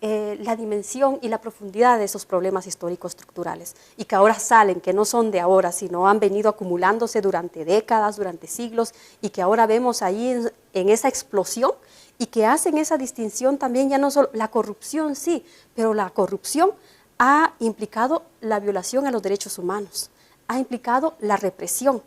la dimensión y la profundidad de esos problemas históricos estructurales, y que ahora salen, que no son de ahora, sino han venido acumulándose durante décadas, durante siglos, y que ahora vemos ahí en esa explosión, y que hacen esa distinción también, ya no solo la corrupción, sí, pero la corrupción ha implicado la violación a los derechos humanos, ha implicado la represión,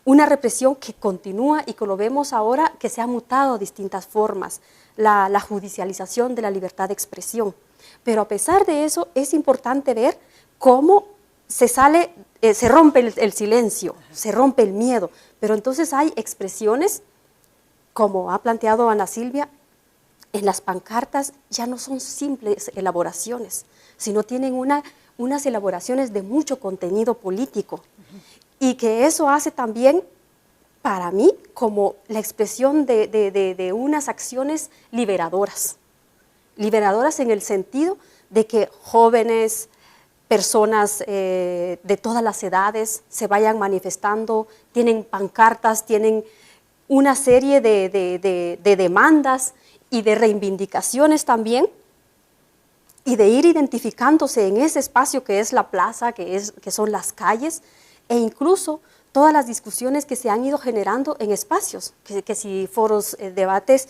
una represión que continúa y que lo vemos ahora que se ha mutado a distintas formas, la judicialización de la libertad de expresión. Pero a pesar de eso es importante ver cómo se rompe el silencio, se rompe el miedo, pero entonces hay expresiones, como ha planteado Ana Silvia, en las pancartas ya no son simples elaboraciones, sino tienen unas elaboraciones de mucho contenido político, y que eso hace también, para mí, como la expresión de unas acciones liberadoras en el sentido de que jóvenes, personas de todas las edades se vayan manifestando, tienen pancartas, tienen una serie de demandas y de reivindicaciones también, y de ir identificándose en ese espacio que es la plaza, que son las calles, e incluso todas las discusiones que se han ido generando en espacios, que si foros, debates,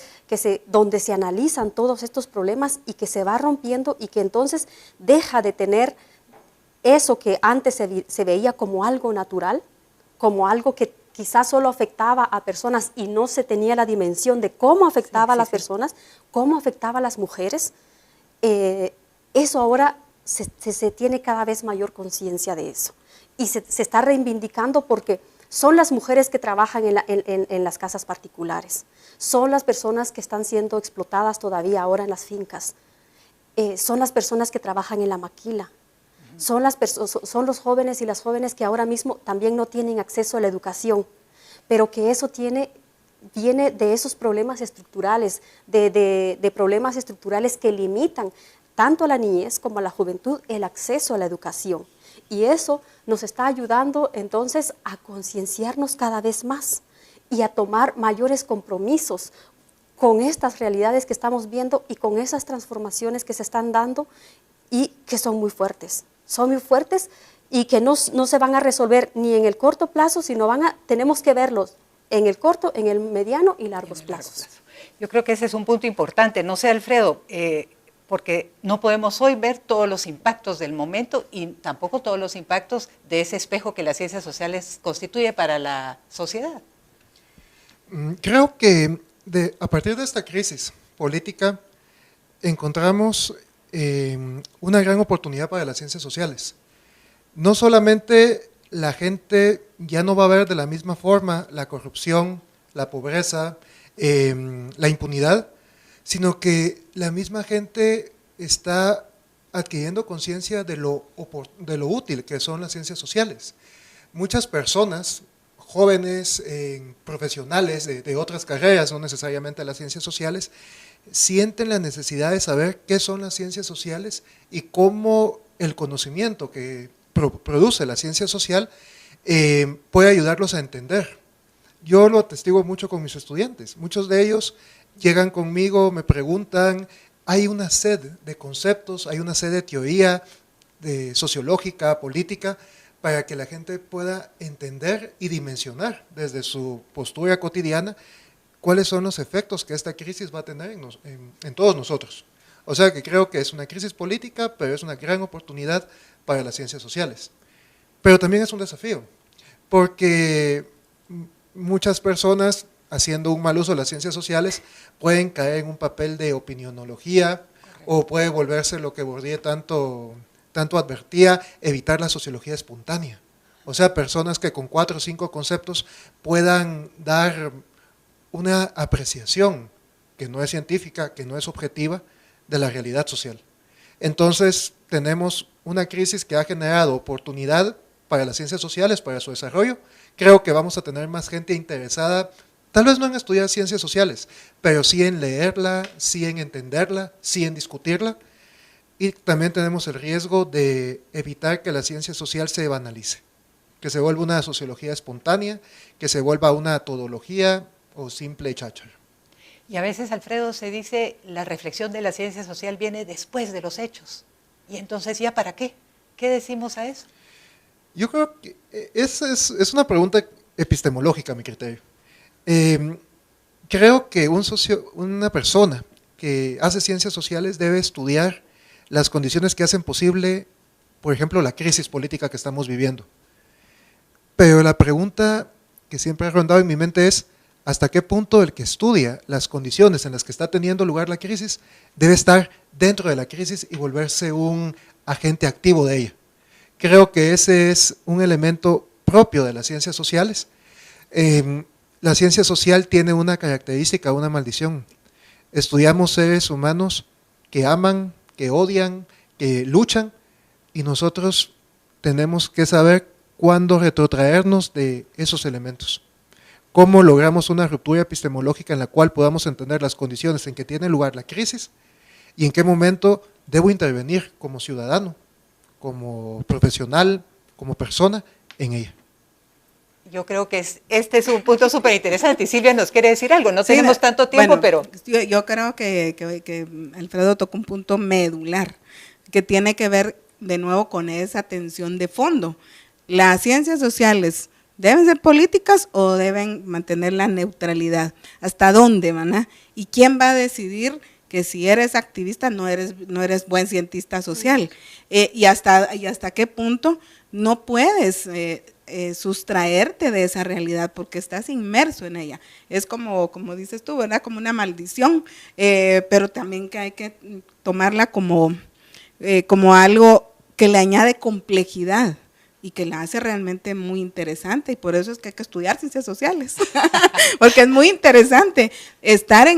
donde se analizan todos estos problemas y que se va rompiendo y que entonces deja de tener eso que antes se veía como algo natural, como algo que quizás solo afectaba a personas y no se tenía la dimensión de cómo afectaba a las personas, cómo afectaba a las mujeres. Eso ahora se tiene cada vez mayor conciencia de eso. Y se está reivindicando porque son las mujeres que trabajan en las casas particulares, son las personas que están siendo explotadas todavía ahora en las fincas, son las personas que trabajan en la maquila, son los jóvenes y las jóvenes que ahora mismo también no tienen acceso a la educación, pero que eso viene de esos problemas estructurales, de problemas estructurales que limitan tanto a la niñez como a la juventud el acceso a la educación. Y eso nos está ayudando entonces a concienciarnos cada vez más y a tomar mayores compromisos con estas realidades que estamos viendo y con esas transformaciones que se están dando y que son muy fuertes y que no se van a resolver ni en el corto plazo, sino tenemos que verlos en el corto, en el mediano y largos plazos. Yo creo que ese es un punto importante. No sé, Alfredo, porque no podemos hoy ver todos los impactos del momento y tampoco todos los impactos de ese espejo que las ciencias sociales constituye para la sociedad. Creo que a partir de esta crisis política encontramos una gran oportunidad para las ciencias sociales. No solamente la gente ya no va a ver de la misma forma la corrupción, la pobreza, la impunidad, sino que la misma gente está adquiriendo conciencia de lo útil que son las ciencias sociales. Muchas personas, jóvenes, profesionales de otras carreras, no necesariamente las ciencias sociales, sienten la necesidad de saber qué son las ciencias sociales y cómo el conocimiento que produce la ciencia social puede ayudarlos a entender. Yo lo atestigo mucho con mis estudiantes, muchos de ellos llegan conmigo, me preguntan, hay una sed de conceptos, hay una sed de teoría, de sociológica, política, para que la gente pueda entender y dimensionar desde su postura cotidiana cuáles son los efectos que esta crisis va a tener en todos nosotros. O sea que creo que es una crisis política, pero es una gran oportunidad para las ciencias sociales. Pero también es un desafío, porque muchas personas, haciendo un mal uso de las ciencias sociales, pueden caer en un papel de opinionología. Correcto. O puede volverse lo que Bourdieu tanto advertía, evitar la sociología espontánea. O sea, personas que con 4 o 5 conceptos puedan dar una apreciación que no es científica, que no es objetiva, de la realidad social. Entonces, tenemos una crisis que ha generado oportunidad para las ciencias sociales, para su desarrollo. Creo que vamos a tener más gente interesada, tal vez no en estudiar ciencias sociales, pero sí en leerla, sí en entenderla, sí en discutirla. Y también tenemos el riesgo de evitar que la ciencia social se banalice, que se vuelva una sociología espontánea, que se vuelva una todología o simple cháchara. Y a veces, Alfredo, se dice la reflexión de la ciencia social viene después de los hechos. Y entonces, ¿ya para qué? ¿Qué decimos a eso? Yo creo que esa es una pregunta epistemológica, a mi criterio. creo que una persona que hace ciencias sociales debe estudiar las condiciones que hacen posible, por ejemplo, la crisis política que estamos viviendo. Pero la pregunta que siempre ha rondado en mi mente es, ¿hasta qué punto el que estudia las condiciones en las que está teniendo lugar la crisis debe estar dentro de la crisis y volverse un agente activo de ella? Creo que ese es un elemento propio de las ciencias sociales. La ciencia social tiene una característica, una maldición. Estudiamos seres humanos que aman, que odian, que luchan, y nosotros tenemos que saber cuándo retrotraernos de esos elementos. Cómo logramos una ruptura epistemológica en la cual podamos entender las condiciones en que tiene lugar la crisis y en qué momento debo intervenir como ciudadano, como profesional, como persona en ella. Yo creo que este es un punto súper interesante. Y Silvia nos quiere decir algo, no tenemos tanto tiempo, bueno, pero... Yo creo que Alfredo tocó un punto medular, que tiene que ver de nuevo con esa tensión de fondo. Las ciencias sociales, ¿deben ser políticas o deben mantener la neutralidad? ¿Hasta dónde van? ¿Y quién va a decidir que si eres activista no eres buen cientista social? Y hasta qué punto no puedes sustraerte de esa realidad porque estás inmerso en ella. Es como dices tú, ¿verdad? Como una maldición, pero también que hay que tomarla como algo que le añade complejidad y que la hace realmente muy interesante, y por eso es que hay que estudiar ciencias sociales, porque es muy interesante estar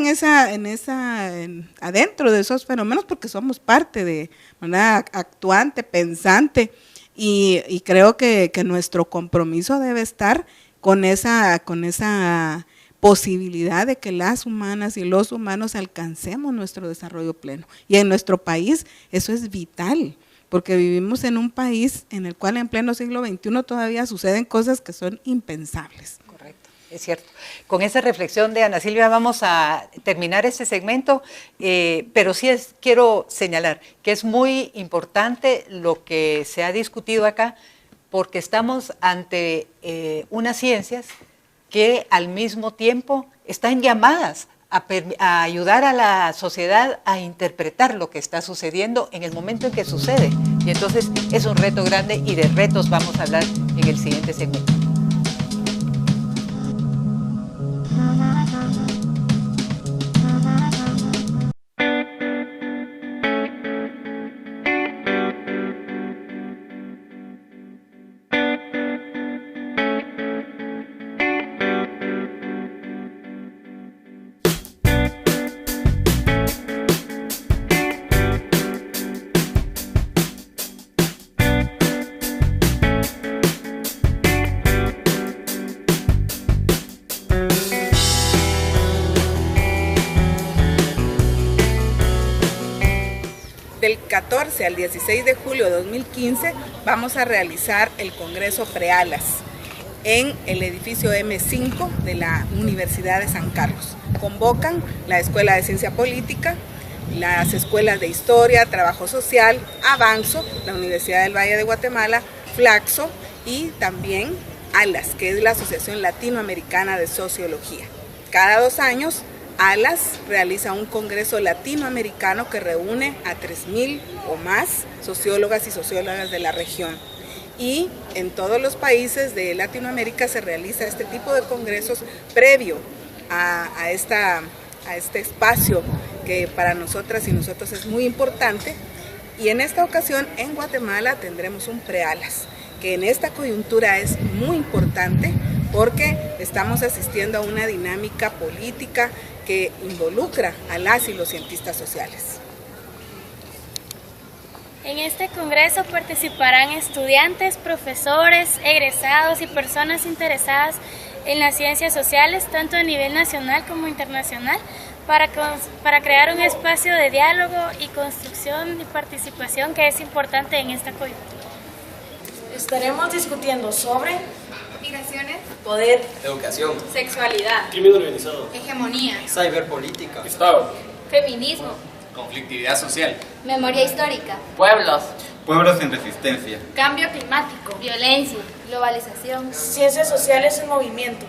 adentro de esos fenómenos, porque somos parte de, ¿verdad?, actuante, pensante, y creo que nuestro compromiso debe estar con esa posibilidad de que las humanas y los humanos alcancemos nuestro desarrollo pleno, y en nuestro país eso es vital, porque vivimos en un país en el cual en pleno siglo XXI todavía suceden cosas que son impensables. Correcto, es cierto. Con esa reflexión de Ana Silvia vamos a terminar este segmento, pero sí quiero señalar que es muy importante lo que se ha discutido acá, porque estamos ante unas ciencias que al mismo tiempo están llamadas a ayudar a la sociedad a interpretar lo que está sucediendo en el momento en que sucede. Y entonces es un reto grande, y de retos vamos a hablar en el siguiente segmento. Del 14 al 16 de julio de 2015 vamos a realizar el Congreso Prealas en el edificio M5 de la Universidad de San Carlos. Convocan la Escuela de Ciencia Política, las escuelas de Historia, Trabajo Social, Avanzo, la Universidad del Valle de Guatemala, Flaxo y también ALAS, que es la Asociación Latinoamericana de Sociología. Cada 2 años ALAS realiza un congreso latinoamericano que reúne a 3,000 o más sociólogas y sociólogas de la región. Y en todos los países de Latinoamérica se realiza este tipo de congresos previo a este espacio que para nosotras y nosotros es muy importante. Y en esta ocasión en Guatemala tendremos un Prealas, que en esta coyuntura es muy importante porque estamos asistiendo a una dinámica política que involucra a las y los cientistas sociales. En este congreso participarán estudiantes, profesores, egresados y personas interesadas en las ciencias sociales, tanto a nivel nacional como internacional, para crear un espacio de diálogo y construcción y participación que es importante en esta coyuntura. Estaremos discutiendo sobre migraciones, poder, educación, sexualidad, crimen organizado, hegemonía, ciberpolítica, Estado, feminismo, conflictividad social, memoria histórica, pueblos en resistencia, cambio climático, violencia, globalización, ciencias sociales en movimiento,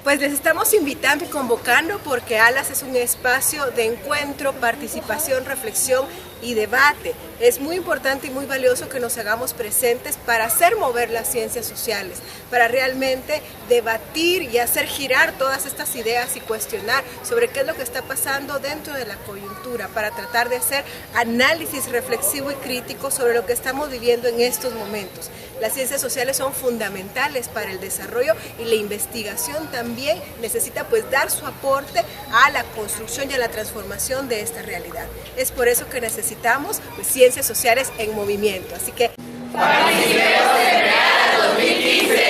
Pues les estamos invitando y convocando porque ALAS es un espacio de encuentro, participación, reflexión y debate. Es muy importante y muy valioso que nos hagamos presentes para hacer mover las ciencias sociales, para realmente debatir y hacer girar todas estas ideas y cuestionar sobre qué es lo que está pasando dentro de la coyuntura, para tratar de hacer análisis reflexivo y crítico sobre lo que estamos viviendo en estos momentos. Las ciencias sociales son fundamentales para el desarrollo y la investigación también necesita pues dar su aporte a la construcción y a la transformación de esta realidad. Es por eso que necesitamos pues, ciencias sociales en movimiento. Así que ¡participemos en Real 2015!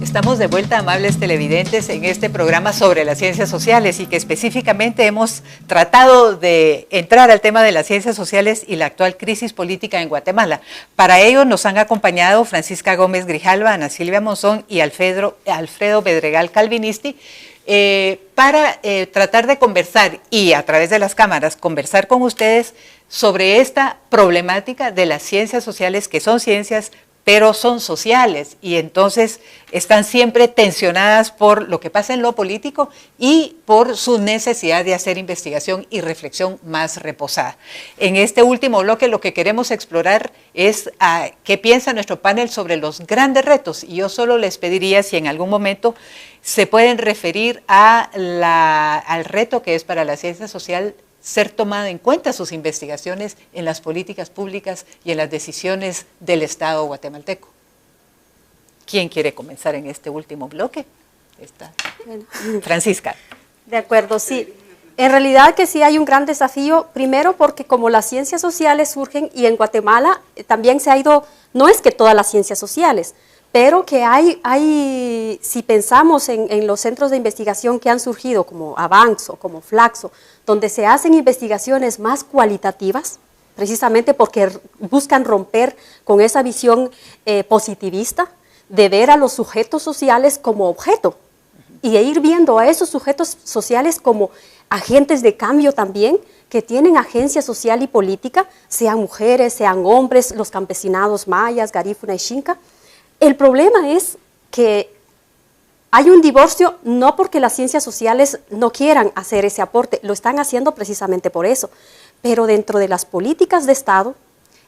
Estamos de vuelta, amables televidentes, en este programa sobre las ciencias sociales y que específicamente hemos tratado de entrar al tema de las ciencias sociales y la actual crisis política en Guatemala. Para ello nos han acompañado Francisca Gómez Grijalva, Ana Silvia Monzón y Alfredo Bedregal Calvinisti, para tratar de conversar y a través de las cámaras conversar con ustedes sobre esta problemática de las ciencias sociales, que son ciencias pero son sociales y entonces están siempre tensionadas por lo que pasa en lo político y por su necesidad de hacer investigación y reflexión más reposada. En este último bloque lo que queremos explorar es qué piensa nuestro panel sobre los grandes retos, y yo solo les pediría si en algún momento se pueden referir al reto que es para la ciencia social ser tomada en cuenta sus investigaciones en las políticas públicas y en las decisiones del Estado guatemalteco. ¿Quién quiere comenzar en este último bloque? Francisca. De acuerdo, sí. En realidad que sí hay un gran desafío, primero porque como las ciencias sociales surgen y en Guatemala también se ha ido, no es que todas las ciencias sociales, pero que hay si pensamos en los centros de investigación que han surgido como Avanzo, como Flaxo, donde se hacen investigaciones más cualitativas, precisamente porque buscan romper con esa visión positivista de ver a los sujetos sociales como objeto y ir viendo a esos sujetos sociales como agentes de cambio también, que tienen agencia social y política, sean mujeres, sean hombres, los campesinados mayas, garífuna y xinca. El problema es que hay un divorcio no porque las ciencias sociales no quieran hacer ese aporte, lo están haciendo precisamente por eso, pero dentro de las políticas de Estado,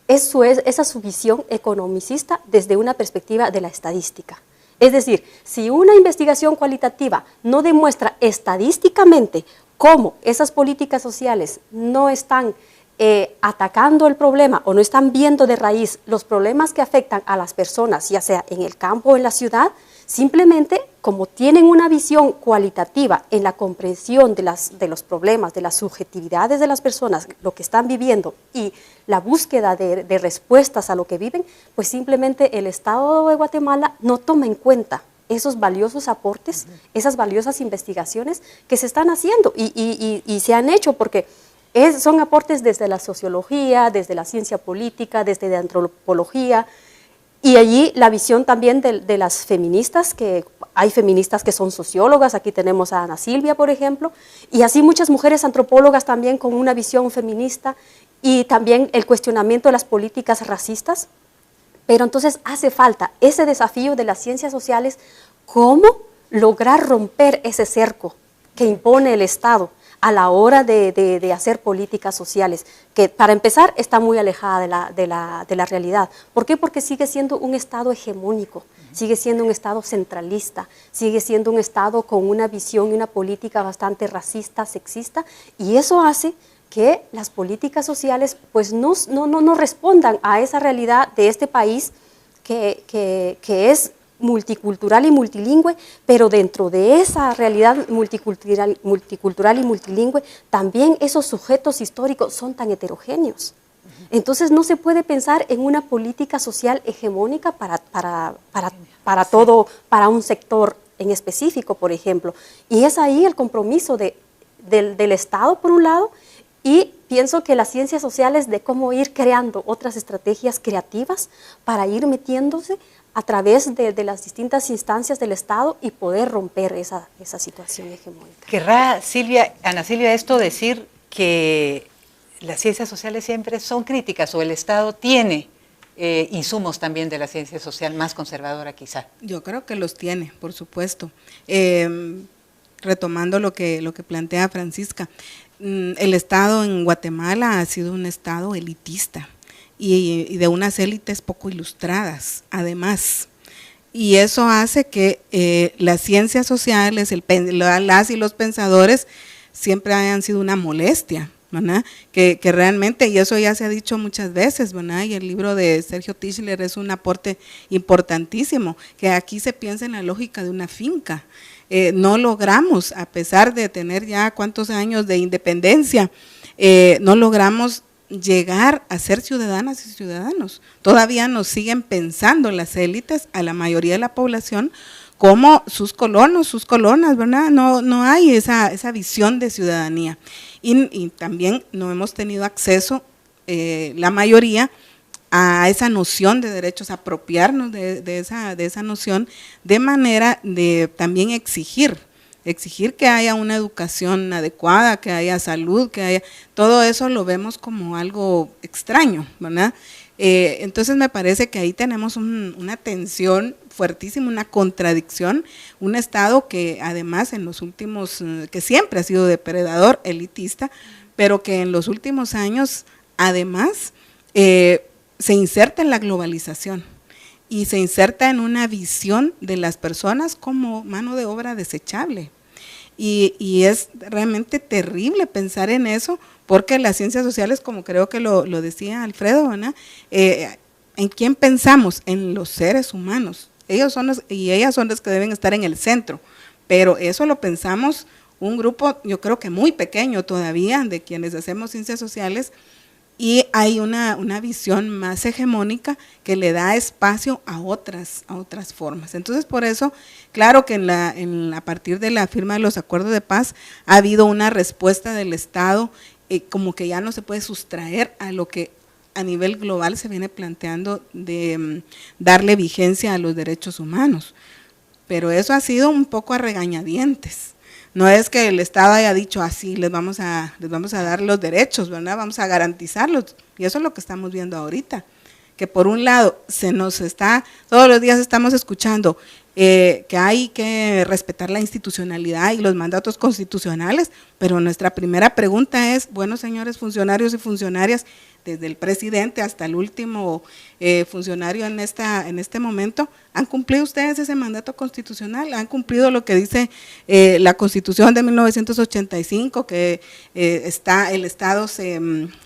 esa es su visión economicista desde una perspectiva de la estadística. Es decir, si una investigación cualitativa no demuestra estadísticamente cómo esas políticas sociales no están atacando el problema o no están viendo de raíz los problemas que afectan a las personas, ya sea en el campo o en la ciudad, simplemente como tienen una visión cualitativa en la comprensión de los problemas, de las subjetividades de las personas, lo que están viviendo y la búsqueda de respuestas a lo que viven, pues simplemente el Estado de Guatemala no toma en cuenta esos valiosos aportes, esas valiosas investigaciones que se están haciendo y se han hecho porque son aportes desde la sociología, desde la ciencia política, desde la antropología, y allí la visión también de las feministas, que hay feministas que son sociólogas, aquí tenemos a Ana Silvia, por ejemplo, y así muchas mujeres antropólogas también con una visión feminista, y también el cuestionamiento de las políticas racistas. Pero entonces hace falta ese desafío de las ciencias sociales, cómo lograr romper ese cerco que impone el Estado a la hora de hacer políticas sociales, que para empezar está muy alejada de la realidad. ¿Por qué? Porque sigue siendo un Estado hegemónico, sigue siendo un Estado centralista, sigue siendo un Estado con una visión y una política bastante racista, sexista, y eso hace que las políticas sociales pues no respondan a esa realidad de este país que es multicultural y multilingüe, pero dentro de esa realidad multicultural y multilingüe, también esos sujetos históricos son tan heterogéneos. Entonces no se puede pensar en una política social hegemónica para todo, para un sector en específico, por ejemplo. Y es ahí el compromiso del Estado, por un lado, Y pienso que las ciencias sociales de cómo ir creando otras estrategias creativas para ir metiéndose a través de las distintas instancias del Estado y poder romper esa situación hegemónica. ¿Querrá Ana Silvia, esto decir que las ciencias sociales siempre son críticas o el Estado tiene insumos también de la ciencia social más conservadora quizá? Yo creo que los tiene, por supuesto. Retomando lo que plantea Francisca, el Estado en Guatemala ha sido un Estado elitista y de unas élites poco ilustradas, además. Y eso hace que las ciencias sociales, las y los pensadores siempre hayan sido una molestia, ¿verdad? Que realmente, y eso ya se ha dicho muchas veces, ¿verdad? Y el libro de Sergio Tischler es un aporte importantísimo, que aquí se piensa en la lógica de una finca. No logramos, a pesar de tener ya cuántos años de independencia, no logramos llegar a ser ciudadanas y ciudadanos. Todavía nos siguen pensando las élites, a la mayoría de la población, como sus colonos, sus colonas, ¿verdad? No hay esa visión de ciudadanía. Y también no hemos tenido acceso, la mayoría, a esa noción de derechos, apropiarnos de esa noción, de manera de también exigir que haya una educación adecuada, que haya salud, que haya, todo eso lo vemos como algo extraño, ¿verdad? Entonces me parece que ahí tenemos una tensión fuertísima, una contradicción, un Estado que además en los últimos, que siempre ha sido depredador, elitista, pero que en los últimos años además se inserta en la globalización y se inserta en una visión de las personas como mano de obra desechable. Y es realmente terrible pensar en eso, porque las ciencias sociales, como creo que lo decía Alfredo, ¿verdad? ¿En quién pensamos? En los seres humanos. Ellos son y ellas son los que deben estar en el centro, pero eso lo pensamos un grupo, yo creo que muy pequeño todavía, de quienes hacemos ciencias sociales, y hay una visión más hegemónica que le da espacio a otras formas. Entonces, por eso, claro que a partir de la firma de los acuerdos de paz ha habido una respuesta del Estado, como que ya no se puede sustraer a lo que a nivel global se viene planteando de darle vigencia a los derechos humanos. Pero eso ha sido un poco a regañadientes. No es que el Estado haya dicho así, les vamos a dar los derechos, ¿verdad? Vamos a garantizarlos. Y eso es lo que estamos viendo ahorita. Que por un lado todos los días estamos escuchando que hay que respetar la institucionalidad y los mandatos constitucionales, pero nuestra primera pregunta es, bueno, señores funcionarios y funcionarias, desde el presidente hasta el último funcionario en este momento, ¿han cumplido ustedes ese mandato constitucional? ¿Han cumplido lo que dice la Constitución de 1985, que el Estado se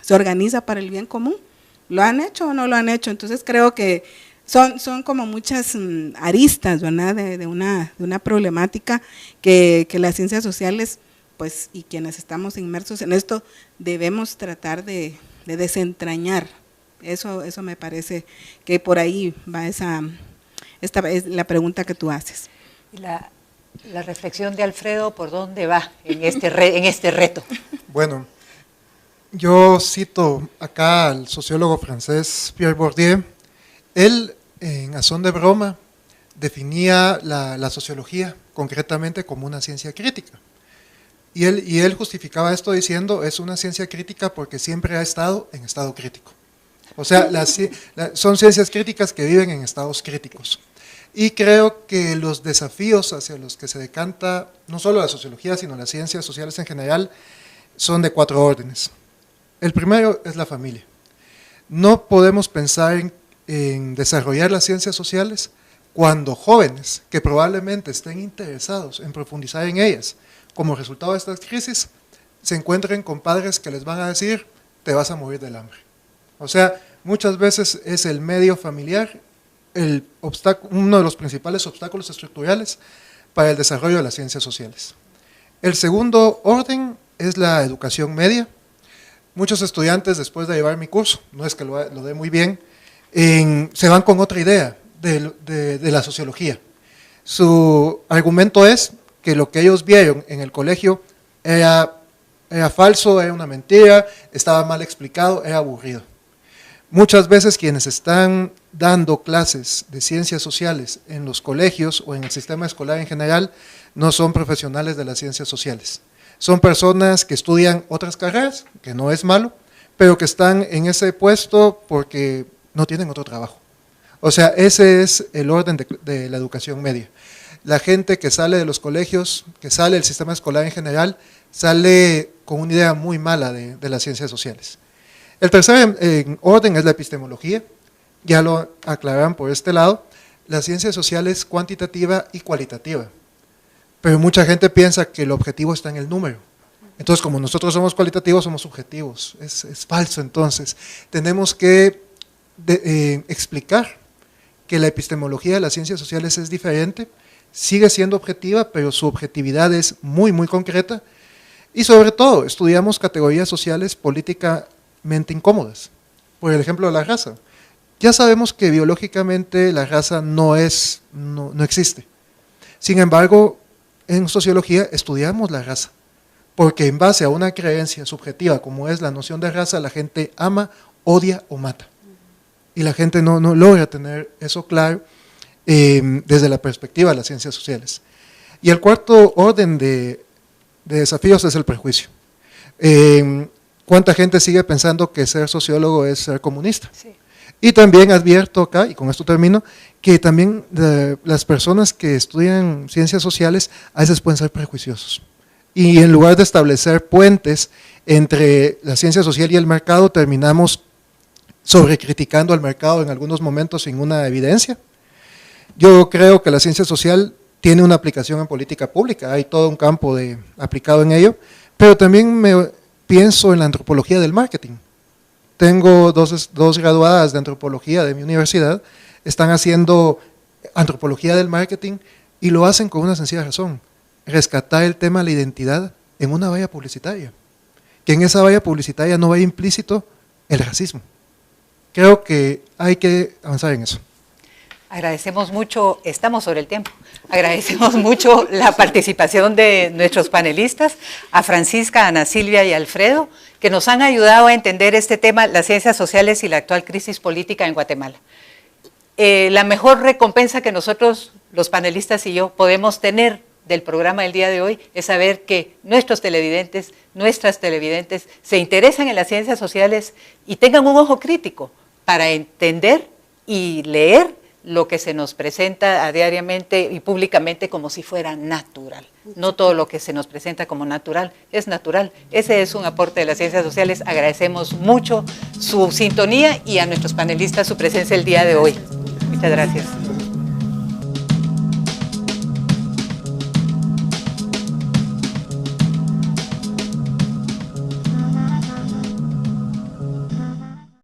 organiza para el bien común? ¿Lo han hecho o no lo han hecho? Entonces creo que son como muchas aristas, ¿verdad? de una problemática que las ciencias sociales, pues, y quienes estamos inmersos en esto, debemos tratar de desentrañar. Eso me parece que por ahí va esta es la pregunta que tú haces. La reflexión de Alfredo, ¿por dónde va en este reto? Bueno, yo cito acá al sociólogo francés Pierre Bourdieu. Él, a son de broma, definía la sociología concretamente como una ciencia crítica. Y él justificaba esto diciendo, es una ciencia crítica porque siempre ha estado en estado crítico. O sea, son ciencias críticas que viven en estados críticos. Y creo que los desafíos hacia los que se decanta, no solo la sociología, sino las ciencias sociales en general, son de 4 órdenes. El primero es la familia. No podemos pensar en desarrollar las ciencias sociales cuando jóvenes que probablemente estén interesados en profundizar en ellas, como resultado de estas crisis, se encuentren con padres que les van a decir, te vas a morir del hambre. O sea, muchas veces es el medio familiar uno de los principales obstáculos estructurales para el desarrollo de las ciencias sociales. El segundo orden es la educación media. Muchos estudiantes, después de llevar mi curso, no es que lo dé muy bien, se van con otra idea de la sociología. Su argumento es que lo que ellos vieron en el colegio era era falso, era una mentira, estaba mal explicado, era aburrido. Muchas veces quienes están dando clases de ciencias sociales en los colegios o en el sistema escolar en general no son profesionales de las ciencias sociales. Son personas que estudian otras carreras, que no es malo, pero que están en ese puesto porque no tienen otro trabajo. O sea, ese es el orden de la educación media. La gente que sale de los colegios, que sale del sistema escolar en general, sale con una idea muy mala de las ciencias sociales. El tercer orden es la epistemología, ya lo aclararon por este lado. La ciencia social es cuantitativa y cualitativa, pero mucha gente piensa que el objetivo está en el número. Entonces, como nosotros somos cualitativos, somos subjetivos. Es falso. Entonces, tenemos que explicar que la epistemología de las ciencias sociales es diferente, sigue siendo objetiva, pero su objetividad es muy, muy concreta. Y sobre todo, estudiamos categorías sociales políticamente incómodas. Por el ejemplo de la raza. Ya sabemos que biológicamente la raza no existe. Sin embargo, en sociología estudiamos la raza, porque en base a una creencia subjetiva como es la noción de raza, la gente ama, odia o mata. Y la gente no logra tener eso claro desde la perspectiva de las ciencias sociales. Y el cuarto orden de desafíos es el prejuicio. ¿Cuánta gente sigue pensando que ser sociólogo es ser comunista? Sí. Y también advierto acá, y con esto termino, que también las personas que estudian ciencias sociales a veces pueden ser prejuiciosos. Y en lugar de establecer puentes entre la ciencia social y el mercado, terminamos sobrecriticando al mercado en algunos momentos sin una evidencia. Yo creo que la ciencia social tiene una aplicación en política pública, hay todo un campo aplicado en ello, pero también pienso en la antropología del marketing. Tengo dos graduadas de antropología de mi universidad, están haciendo antropología del marketing y lo hacen con una sencilla razón, rescatar el tema de la identidad en una valla publicitaria, que en esa valla publicitaria no vaya implícito el racismo. Creo que hay que avanzar en eso. Agradecemos mucho, estamos sobre el tiempo, agradecemos mucho la participación de nuestros panelistas, a Francisca, Ana Silvia y Alfredo, que nos han ayudado a entender este tema, las ciencias sociales y la actual crisis política en Guatemala. La mejor recompensa que nosotros, los panelistas y yo, podemos tener del programa del día de hoy es saber que nuestros televidentes, nuestras televidentes se interesan en las ciencias sociales y tengan un ojo crítico para entender y leer lo que se nos presenta diariamente y públicamente como si fuera natural. No todo lo que se nos presenta como natural es natural. Ese es un aporte de las ciencias sociales. Agradecemos mucho su sintonía y a nuestros panelistas su presencia el día de hoy. Muchas gracias.